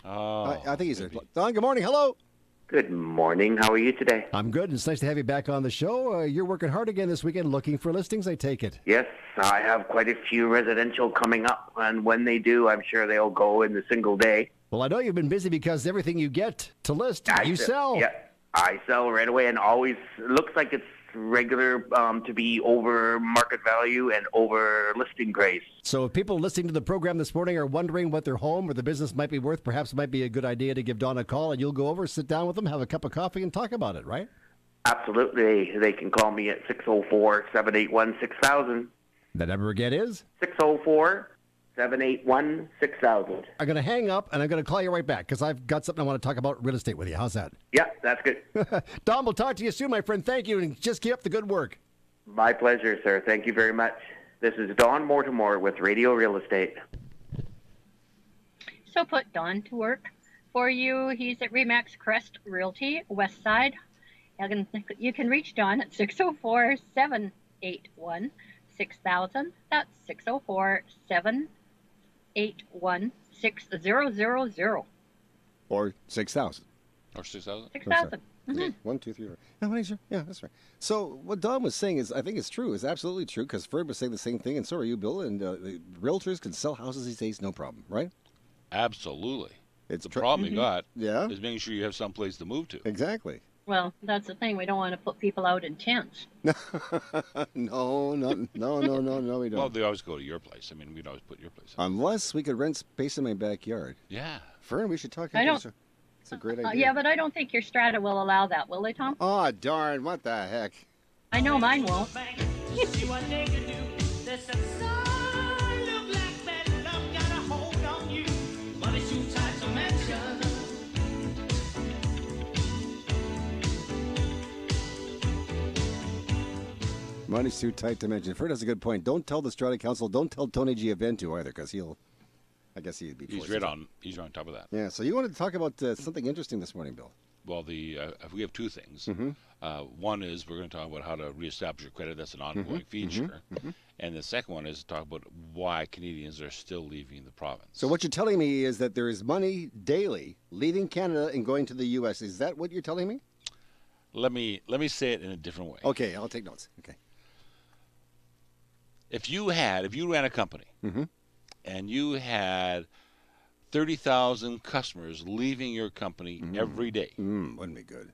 Oh. I think he's there. Don, good morning. Hello. Good morning. How are you today? I'm good, and it's nice to have you back on the show. You're working hard again this weekend looking for listings, I take it. Yes, I have quite a few residential coming up, and when they do, I'm sure they'll go in a single day. Well, I know you've been busy because everything you get to list, you sell. Yeah, I sell right away, and always looks like it's regular to be over market value and over listing price. So if people listening to the program this morning are wondering what their home or the business might be worth, perhaps it might be a good idea to give Don a call, and you'll go over, sit down with them, have a cup of coffee, and talk about it, right? Absolutely. They can call me at 604-781-6000. The number again is? 604-781-6000. I'm going to hang up, and I'm going to call you right back because I've got something I want to talk about real estate with you. How's that? Yeah, that's good. Don, we'll talk to you soon, my friend. Thank you, and just keep up the good work. My pleasure, sir. Thank you very much. This is Don Mortimer with Radio Real Estate. So put Don to work for you. He's at Remax Crest Realty, West Side. You can reach Don at 604-781-6000. That's 604-781-6000. Or 6,000. Or 6,000? 6,000. Okay. 1, 2, 3, 4. No, what is your- yeah, that's right. So what Don was saying is, I think it's true. It's absolutely true because Ferd was saying the same thing, and so are you, Bill. And the realtors can sell houses these days, no problem, right? Absolutely. It's the problem Mm-hmm. you got Yeah. is making sure you have some place to move to. Exactly. Well, that's the thing. We don't want to put people out in tents. no, we don't. Well, they always go to your place. I mean, we'd always put your place. Unless we could rent space in my backyard. Yeah. Fern, we should talk. I don't- It's a great idea. Yeah, but I don't think your strata will allow that, will they, Tom? Oh, darn. What the heck? I know mine won't. See what they can do. There's some sun look like bad luck got a hold on you. Money's too tight to mention. Money's too tight to mention. Ferd has a good point. Don't tell the Strata Council. Don't tell Tony Giavento either, because I guess he'd be. He's forced to. He's right on top of that. Yeah. So you wanted to talk about something interesting this morning, Bill? Well, we have two things. Mm-hmm. One is we're going to talk about how to reestablish your credit. That's an ongoing feature. And the second one is to talk about why Canadians are still leaving the province. So what you're telling me is that there is money daily leaving Canada and going to the U.S. Is that what you're telling me? Let me say it in a different way. Okay, I'll take notes. Okay. If you ran a company Mm-hmm. and you had 30,000 customers leaving your company every day, wouldn't be good.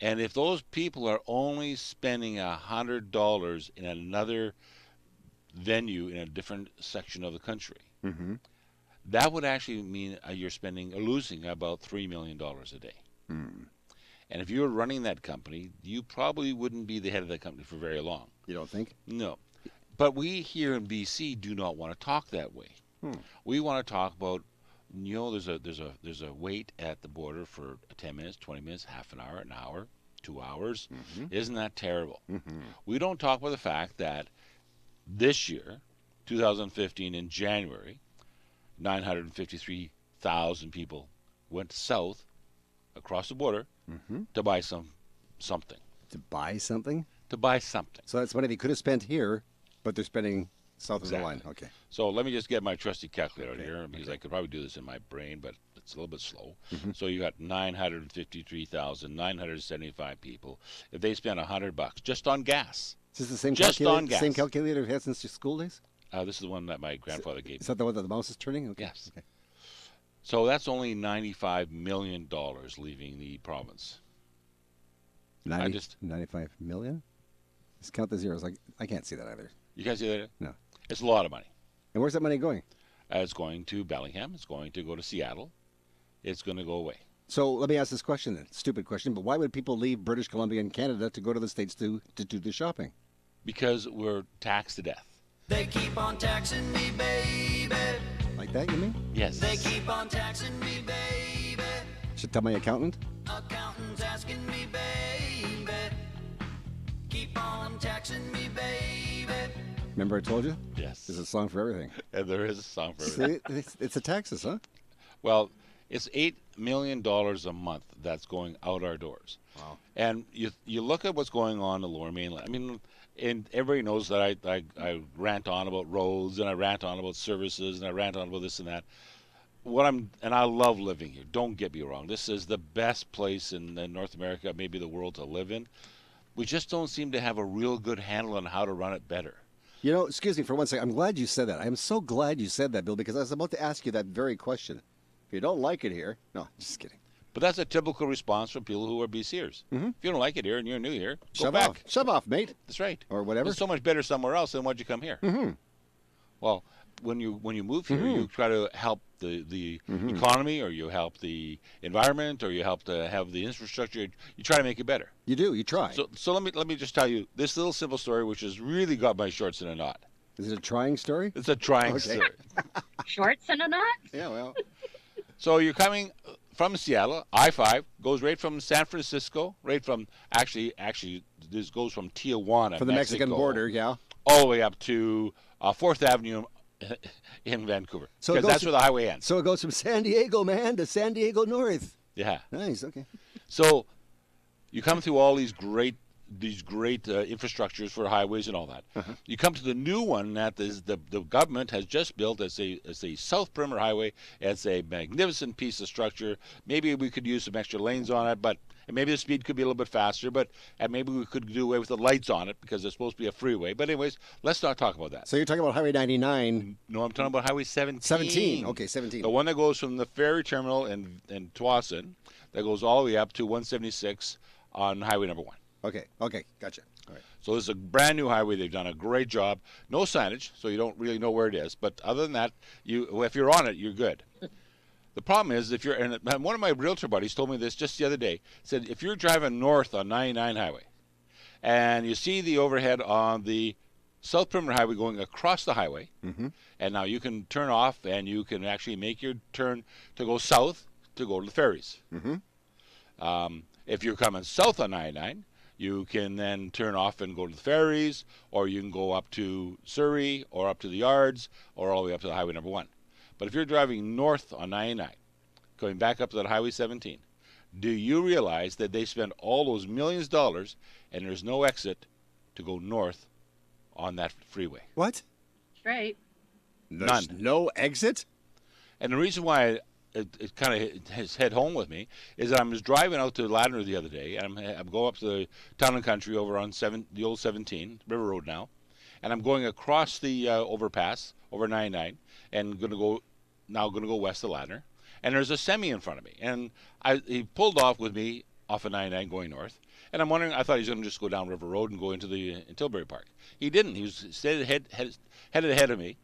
and if those people are only spending $100 in another venue in a different section of the country, Mm-hmm. that would actually mean you're losing about $3 million a day. And if you were running that company, you probably wouldn't be the head of that company for very long. You don't think? No. But we here in BC do not want to talk that way. We want to talk about, there's a wait at the border for 10 minutes, 20 minutes, half an hour, 2 hours. Isn't that terrible? We don't talk about the fact that this year, 2015, in January, 953,000 people went south across the border to buy something. To buy something? To buy something. So that's money they could have spent here, but they're spending south of the line. Exactly. Okay. So let me just get my trusty calculator here, because I could probably do this in my brain, but it's a little bit slow. So you got 953,975 people. If they spend $100 just on gas, Is this the same just calculator? on gas. Same calculator we've had since your school days? This is the one that my grandfather gave me. Is that the one that the mouse is turning? Okay. Yes. Okay. So that's only $95 million leaving the province. 95 million? Let's count the zeros. I can't see that either. You guys see that? No. It's a lot of money. And where's that money going? It's going to Bellingham. It's going to go to Seattle. It's going to go away. So let me ask this question then. Stupid question, but why would people leave British Columbia and Canada to go to the States to do the shopping? Because we're taxed to death. They keep on taxing me, baby. Like that, you mean? Yes. They keep on taxing me, baby. Should tell my accountant? Accountant's asking me, baby. Keep on taxing me, baby. Remember I told you? Yes. There's a song for everything. And there is a song for everything. See, it's the taxes, huh? Well, it's $8 million a month that's going out our doors. Wow. And you look at what's going on in the Lower Mainland. I mean, and everybody knows that I rant on about roads, and I rant on about services, and I rant on about this and that. And I love living here. Don't get me wrong. This is the best place in North America, maybe the world, to live in. We just don't seem to have a real good handle on how to run it better. You know, excuse me for 1 second. I'm glad you said that. I'm so glad you said that, Bill, because I was about to ask you that very question. If you don't like it here, no, just kidding. But that's a typical response from people who are BCers. If you don't like it here and you're new here, go Shove back. off. Shove off, mate. That's right. Or whatever. It's so much better somewhere else than why'd you come here. Well, when you move here, you try to help the economy, or you help the environment, or you help to have the infrastructure. You try to make it better. You do. You try. So let me just tell you this little simple story, which has really got my shorts in a knot. Is it a trying story? It's a trying Okay. story. Shorts in a knot? Yeah, well. So you're coming from Seattle, I-5 goes right from San Francisco, right from actually this goes from Tijuana, For the Mexican Mexico, border, yeah. all the way up to 4th Avenue in Vancouver. So Because that's where the highway ends. So it goes from San Diego, man, to San Diego North. Yeah. Nice. Okay. So you come through all these great infrastructures for highways and all that. You come to the new one that the government has just built. It's a South Perimeter Highway. It's a magnificent piece of structure. Maybe we could use some extra lanes on it, and maybe the speed could be a little bit faster, and maybe we could do away with the lights on it because it's supposed to be a freeway. But anyways, let's not talk about that. So you're talking about Highway 99. No, I'm talking about Highway 17. 17. Okay, 17. The one that goes from the ferry terminal in Tsawwassen that goes all the way up to 176 on Highway number 1. Okay, gotcha. All right. So this is a brand new highway. They've done a great job. No signage, so you don't really know where it is. But other than that, if you're on it, you're good. The problem is if you're, and one of my realtor buddies told me this just the other day. Said if you're driving north on 99 highway, and you see the overhead on the South Perimeter Highway going across the highway, and now you can turn off and you can actually make your turn to go south to go to the ferries. If you're coming south on 99. You can then turn off and go to the ferries, or you can go up to Surrey, or up to the yards, or all the way up to the highway number 1. But if you're driving north on 99, going back up to that Highway 17, do you realize that they spend all those millions of dollars and there's no exit to go north on that freeway? What? That's right. There's no exit? And the reason why it kind of has hit home with me is that I was driving out to Ladner the other day, and I'm going up to the Town and Country over on the old 17 River Road now, and I'm going across the overpass over 99 and going to go west of Ladner, and there's a semi in front of me, and he pulled off with me off of 99 going north, and I'm wondering, I thought he was going to just go down River Road and go into Tilbury Park. He didn't. He was headed ahead of me.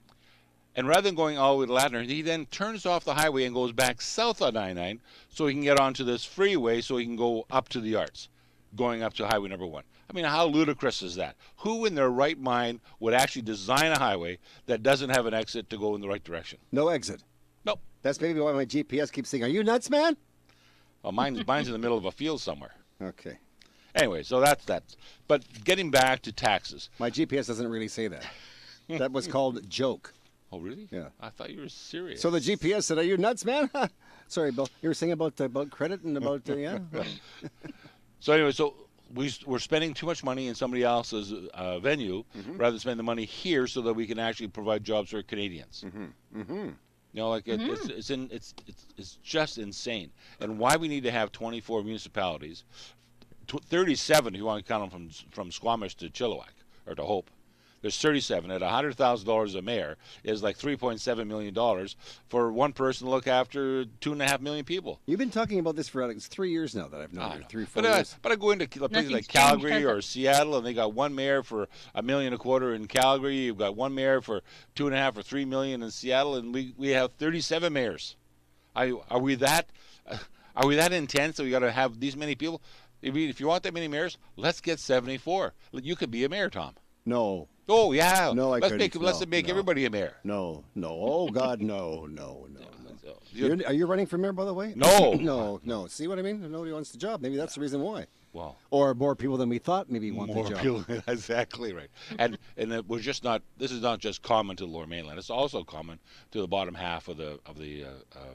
And rather than going all the way to Ladner, he then turns off the highway and goes back south on 99 so he can get onto this freeway so he can go up to the yards, going up to highway number 1. I mean, how ludicrous is that? Who in their right mind would actually design a highway that doesn't have an exit to go in the right direction? No exit? Nope. That's maybe why my GPS keeps saying, "Are you nuts, man?" Well, mine's in the middle of a field somewhere. Okay. Anyway, so that's that. But getting back to taxes. My GPS doesn't really say that. That was called joke. Oh, really? Yeah. I thought you were serious. So the GPS said, "Are you nuts, man?" Sorry, Bill. You were saying about credit and about, yeah? So anyway, we're spending too much money in somebody else's venue rather than spend the money here so that we can actually provide jobs for Canadians. You know, like it's just insane. And why we need to have 24 municipalities, 37 if you want to count them from Squamish to Chilliwack or to Hope. There's 37 at $100,000 a mayor is like $3.7 million for one person to look after 2.5 million people. You've been talking about this for it's 3 years now that I've known you. 3-4 years. But I go into places like Calgary or Seattle, and they got one mayor for $1.25 million in Calgary. You've got one mayor for $2.5 or $3 million in Seattle, and we have 37 mayors. Are we that intense that we got to have these many people? I mean, if you want that many mayors, let's get 74. You could be a mayor, Tom. No. Oh yeah. No, let's make everybody a mayor. No. Oh God, no. Are you running for mayor, by the way? No. No. See what I mean? Nobody wants the job. Maybe that's the reason why. Well, or more people than we thought maybe want the job. More people, exactly right. And it was just not. This is not just common to the Lower Mainland. It's also common to the bottom half of the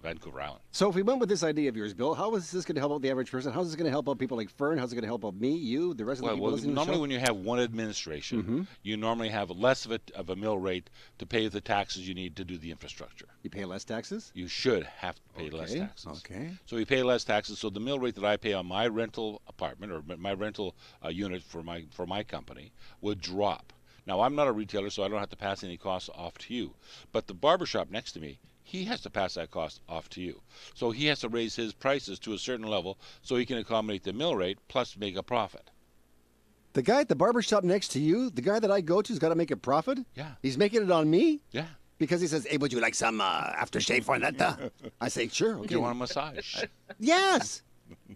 Vancouver Island. So if we went with this idea of yours, Bill, how is this going to help out the average person? How is this going to help out people like Fern? How's it going to help out me, you, the rest of the people listening to the show? Normally, when you have one administration, you normally have less of a mill rate to pay the taxes you need to do the infrastructure. You pay less taxes? You should have to pay less taxes. Okay. So we pay less taxes. So the mill rate that I pay on my rental apartment or my rental unit for my company would drop. Now, I'm not a retailer, so I don't have to pass any costs off to you. But the barbershop next to me, he has to pass that cost off to you. So he has to raise his prices to a certain level so he can accommodate the mill rate plus make a profit. The guy at the barbershop next to you, the guy that I go to, has got to make a profit? Yeah. He's making it on me? Yeah. Because he says, "Hey, would you like some aftershave for that?" I say, "Sure." Okay. Do you want a massage? Yes.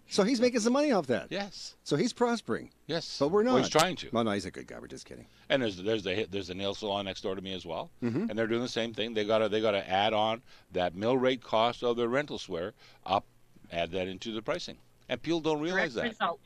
So he's making some money off that. Yes. So he's prospering. Yes. But we're not. Well, he's trying to. No, he's a good guy. We're just kidding. And there's the nail salon next door to me as well, and they're doing the same thing. They gotta add on that mill rate cost of their rental square up, add that into the pricing, and people don't realize that. Result.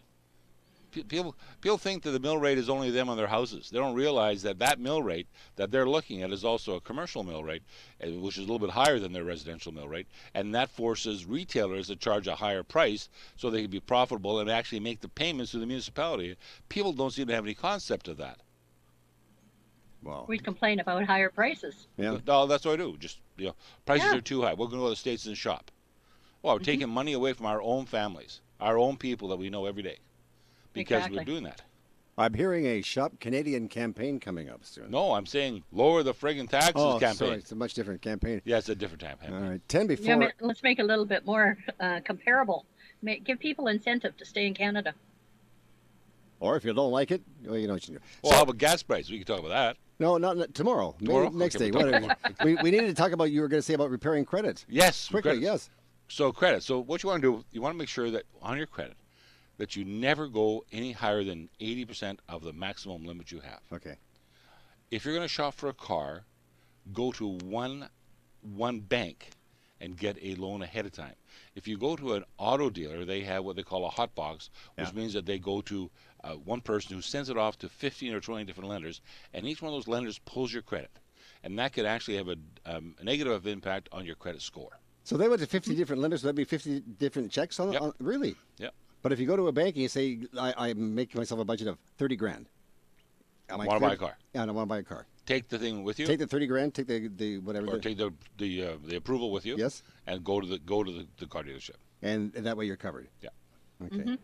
People think that the mill rate is only them on their houses. They don't realize that that mill rate that they're looking at is also a commercial mill rate, which is a little bit higher than their residential mill rate, and that forces retailers to charge a higher price so they can be profitable and actually make the payments to the municipality. People don't seem to have any concept of that. Wow. We complain about higher prices. Yeah. No, that's what I do. Just, prices are too high. We're going to go to the States and shop. Well, we're taking money away from our own families, our own people that we know every day, because we're doing that. I'm hearing a Shop Canadian campaign coming up soon. No, I'm saying lower the friggin' taxes campaign. Sorry, it's a much different campaign. Yeah, it's a different campaign. All right, 10 before. Yeah, let's make it a little bit more comparable. Give people incentive to stay in Canada. Or if you don't like it, well, you know what you do. Well, how about gas price? We can talk about that. No, not tomorrow. Tomorrow? Maybe next Okay, day. Whatever. we needed to talk about, you were going to say about repairing credit. Yes. Quickly, credit. yes. So credit. So what you want to do, you want to make sure that on your credit, that you never go any higher than 80% of the maximum limit you have. Okay. If you're going to shop for a car, go to one bank and get a loan ahead of time. If you go to an auto dealer, they have what they call a hot box, which means that they go to one person who sends it off to 15 or 20 different lenders, and each one of those lenders pulls your credit. And that could actually have a negative impact on your credit score. So they went to 50 different lenders, so that'd be 50 different checks on it? Really? Yep. But if you go to a bank and you say, I'm making myself a budget of 30 grand. I want to buy a car. Yeah, I want to buy a car. Take the thing with you. Take the 30 grand, take the whatever. Or take the approval with you. Yes. And go to the car dealership. And that way you're covered. Yeah. Okay.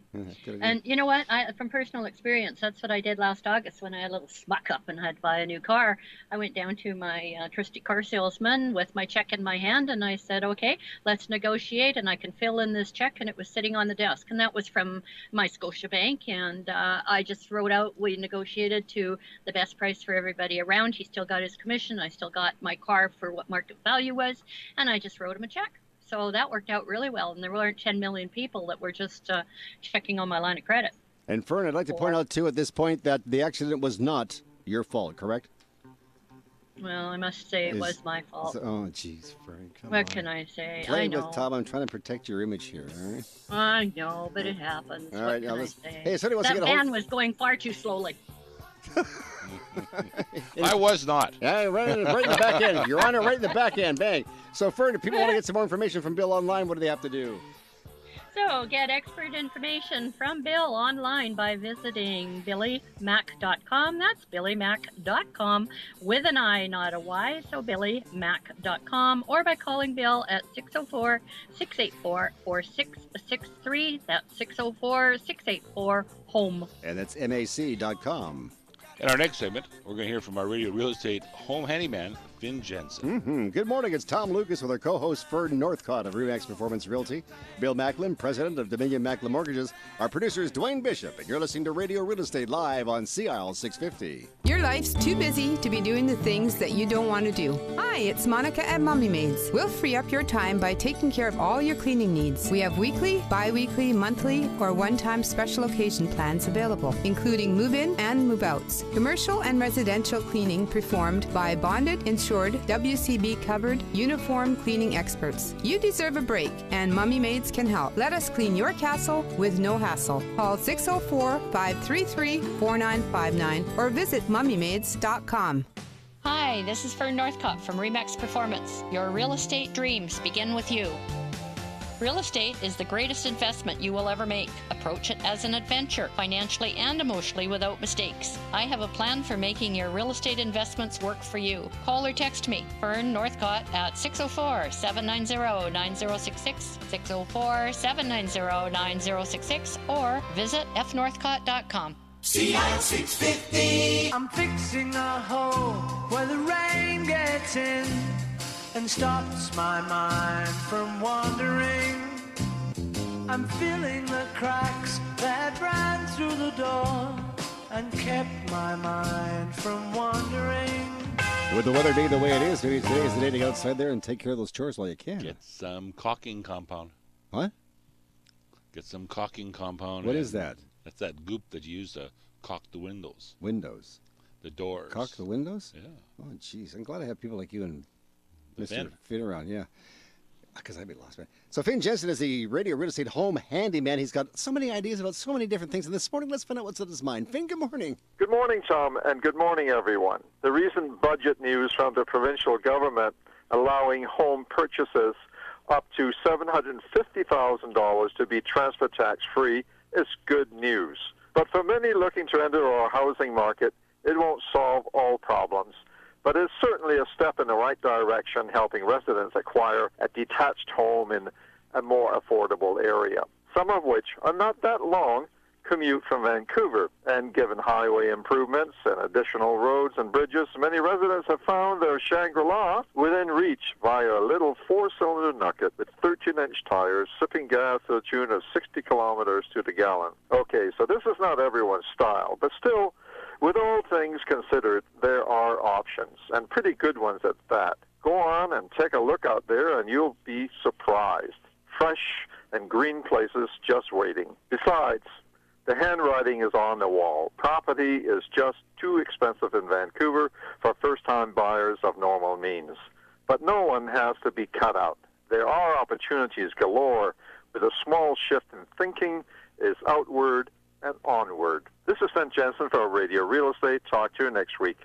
And you know what? From personal experience, that's what I did last August when I had a little smuck up and had to buy a new car. I went down to my trusty car salesman with my check in my hand, and I said, okay, let's negotiate, and I can fill in this check, and it was sitting on the desk. And that was from my Scotiabank, and I just wrote out, we negotiated to the best price for everybody around. He still got his commission. I still got my car for what market value was, and I just wrote him a check. So that worked out really well, and there weren't 10 million people that were just checking on my line of credit. And Fern, I'd like to point out, too, at this point that the accident was not your fault, correct? Well, I must say it was my fault. Oh, jeez, Fern, come on. What can I say? Play I know. with Tom. I'm trying to protect your image here, all right? I know, but it happens. All right, what now can I let's... say? Hey, somebody wants that to get a hold... van was going far too slowly. I was not. Yeah, right in the back end. Your Honor, right in the back end. Bang. So, Fern, if people want to get some more information from Bill online, what do they have to do? So, get expert information from Bill online by visiting billymac.com. That's billymac.com with an I, not a Y. So, billymac.com, or by calling Bill at 604-684-4663. That's 604-684-HOME. And that's mac.com. In our next segment, we're going to hear from our radio real estate home handyman, Finn Jensen. Good morning. It's Tom Lucas with our co-host Fern Northcott of Remax Performance Realty, Bill Macklin, president of Dominion Macklin Mortgages. Our producer is Dwayne Bishop, and you're listening to Radio Real Estate live on CIL 650. Your life's too busy to be doing the things that you don't want to do. Hi, it's Monica at Mummy Maids. We'll free up your time by taking care of all your cleaning needs. We have weekly, bi-weekly, monthly, or one-time special occasion plans available, including move-in and move-outs. Commercial and residential cleaning performed by bonded, insured, WCB covered, uniform cleaning experts. You deserve a break, and Mummy Maids can help. Let us clean your castle with no hassle. Call 604-533-4959 or visit mummymaids.com. Hi, this is Fern Northcott from Remax Performance. Your real estate dreams begin with you. Real estate is the greatest investment you will ever make. Approach it as an adventure, financially and emotionally without mistakes. I have a plan for making your real estate investments work for you. Call or text me, Fern Northcott, at 604-790-9066, 604-790-9066, or visit fnorthcott.com. CIL 650. I'm fixing a hole where the rain gets in and stops my mind from wandering. I'm filling the cracks that ran through the door and kept my mind from wandering. With the weather being the way it is, maybe today is the day to get outside there and take care of those chores while you can. Get some caulking compound. What? Get some caulking compound. What is that? That's that goop that you use to caulk the windows. Windows? The doors. Caulk the windows? Yeah. Oh, jeez. I'm glad I have people like you and The Mr. Finn. Finn around, yeah. Because I'd be lost, man. So Finn Jensen is the radio real estate home handyman. He's got so many ideas about so many different things. And this morning, let's find out what's on his mind. Finn, good morning. Good morning, Tom, and good morning, everyone. The recent budget news from the provincial government allowing home purchases up to $750,000 to be transfer tax-free is good news. But for many looking to enter our housing market, it won't solve all problems. But it's certainly a step in the right direction, helping residents acquire a detached home in a more affordable area, some of which are not that long commute from Vancouver. And given highway improvements and additional roads and bridges, many residents have found their Shangri-La within reach via a little four-cylinder nugget with 13-inch tires, sipping gas to the tune of 60 kilometers to the gallon. Okay, so this is not everyone's style, but still, with all things considered, there are options, and pretty good ones at that. Go on and take a look out there, and you'll be surprised. Fresh and green places just waiting. Besides, the handwriting is on the wall. Property is just too expensive in Vancouver for first-time buyers of normal means. But no one has to be cut out. There are opportunities galore, with a small shift in thinking is outward and onward. This is Finn Jensen for Radio Real Estate. Talk to you next week.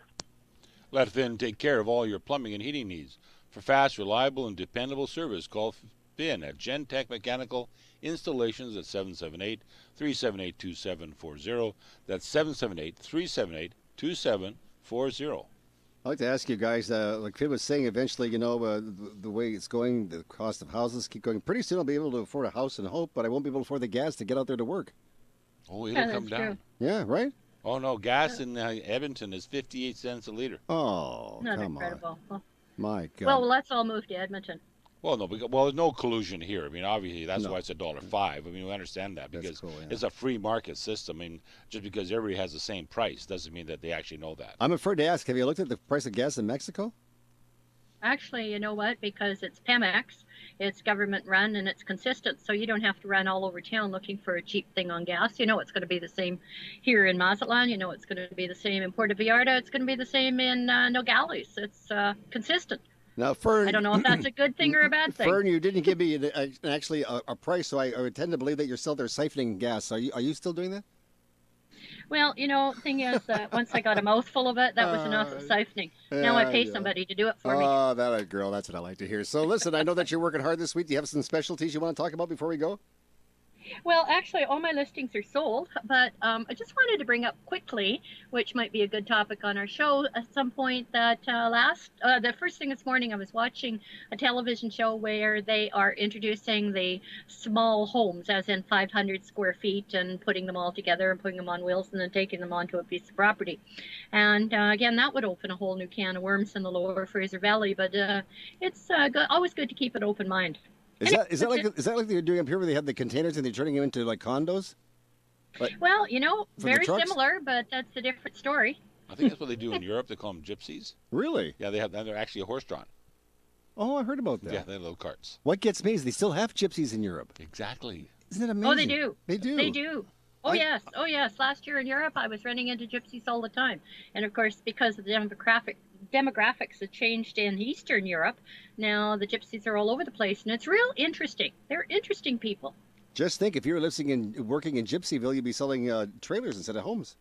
Let Finn take care of all your plumbing and heating needs. For fast, reliable, and dependable service, call Finn at Gentech Mechanical Installations at 778-378-2740. That's 778-378-2740. I'd like to ask you guys, like Finn was saying, eventually, the way it's going, the cost of houses keep going. Pretty soon I'll be able to afford a house in Hope, but I won't be able to afford the gas to get out there to work. Oh, it'll come down. True. Yeah, right? Oh, no, gas in Edmonton is 58 cents a liter. Oh, Not come incredible. on. My God. Well, let's all move to Edmonton. Well, no, there's no collusion here. I mean, obviously, that's why it's $1.05. I mean, we understand that because it's a free market system. I mean, just because everybody has the same price doesn't mean that they actually know that. I'm afraid to ask, have you looked at the price of gas in Mexico? Actually, you know what? Because it's Pemex, it's government run, and it's consistent, so you don't have to run all over town looking for a cheap thing on gas. You know it's going to be the same here in Mazatlan. You know it's going to be the same in Puerto Vallarta. It's going to be the same in Nogales. It's consistent. Now, Fern, I don't know if that's a good thing or a bad thing. Fern, you didn't give me actually a price, so I would tend to believe that you're still there siphoning gas. Are you still doing that? Well, thing is, once I got a mouthful of it, that was enough of siphoning. Now I pay somebody to do it for me. Oh, that girl, that's what I like to hear. So listen, I know that you're working hard this week. Do you have some specialties you want to talk about before we go? Well, actually, all my listings are sold, but I just wanted to bring up quickly, which might be a good topic on our show at some point, that the first thing this morning I was watching a television show where they are introducing the small homes, as in 500 square feet, and putting them all together and putting them on wheels and then taking them onto a piece of property. And again, that would open a whole new can of worms in the Lower Fraser Valley, but it's always good to keep an open mind. Is that like they're doing up here where they have the containers and they're turning them into like condos? Well, very similar, but that's a different story. I think that's what they do in Europe. They call them gypsies. Really? Yeah, they're actually horse-drawn. Oh, I heard about that. Yeah, they have little carts. What gets me is they still have gypsies in Europe. Exactly. Isn't it amazing? Oh, they do. They do. They do. Oh, yes. Oh, yes. Last year in Europe, I was running into gypsies all the time. And, of course, because the demographics have changed in Eastern Europe, now the gypsies are all over the place. And it's real interesting. They're interesting people. Just think, if you were working in Gypsyville, you'd be selling trailers instead of homes.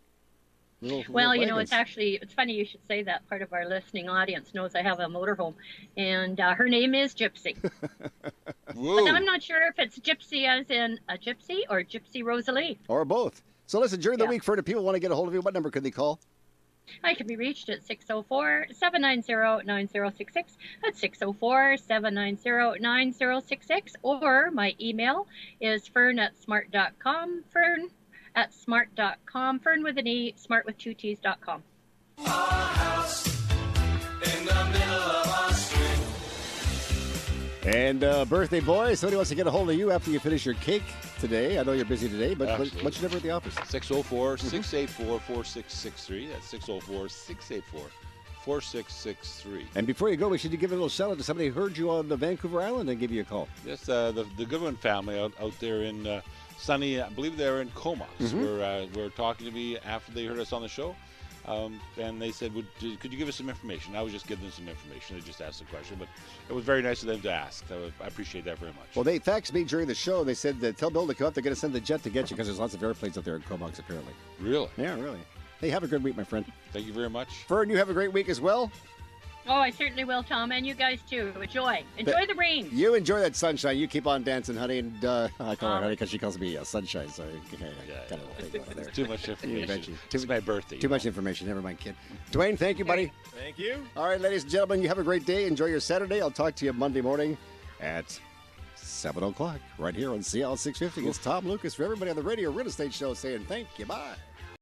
Little it's funny you should say that. Part of our listening audience knows I have a motorhome, and her name is Gypsy. But I'm not sure if it's Gypsy as in a gypsy or Gypsy Rosalie. Or both. So listen, during the week, if people want to get a hold of you, what number could they call? I can be reached at 604-790-9066. That's 604-790-9066. Or my email is fern@smart.com. Fern@smart.com. Fern with an E, smart with 2 T's.com. Our house in the middle of our street. And birthday boy, somebody wants to get a hold of you after you finish your cake today. I know you're busy today, but what's your number at the office? 604-684-4663. That's 604-684-4663. And before you go, we should give a little shout out to somebody who heard you on the Vancouver Island and give you a call. Yes, the Goodwin family out there in sunny, I believe they're in Comox. Were talking to me after they heard us on the show. And they said, could you give us some information? I was just giving them some information. They just asked the question, but it was very nice of them to ask. I appreciate that very much. Well, they faxed me during the show. They said, tell Bill to come up. They're going to send the jet to get you because there's lots of airplanes up there in Comox, apparently. Really? Yeah, really. Hey, have a good week, my friend. Thank you very much. Fern, you have a great week as well. Oh, I certainly will, Tom, and you guys too. Enjoy the rain. You enjoy that sunshine. You keep on dancing, honey. And I call her honey because she calls me Sunshine. So kind of Too much information. It's my birthday. Too much information. Never mind, kid. Dwayne, thank you, buddy. Thank you. All right, ladies and gentlemen, you have a great day. Enjoy your Saturday. I'll talk to you Monday morning at 7 o'clock right here on CL 650. It's Tom Lucas for everybody on the Radio Real Estate Show saying thank you. Bye.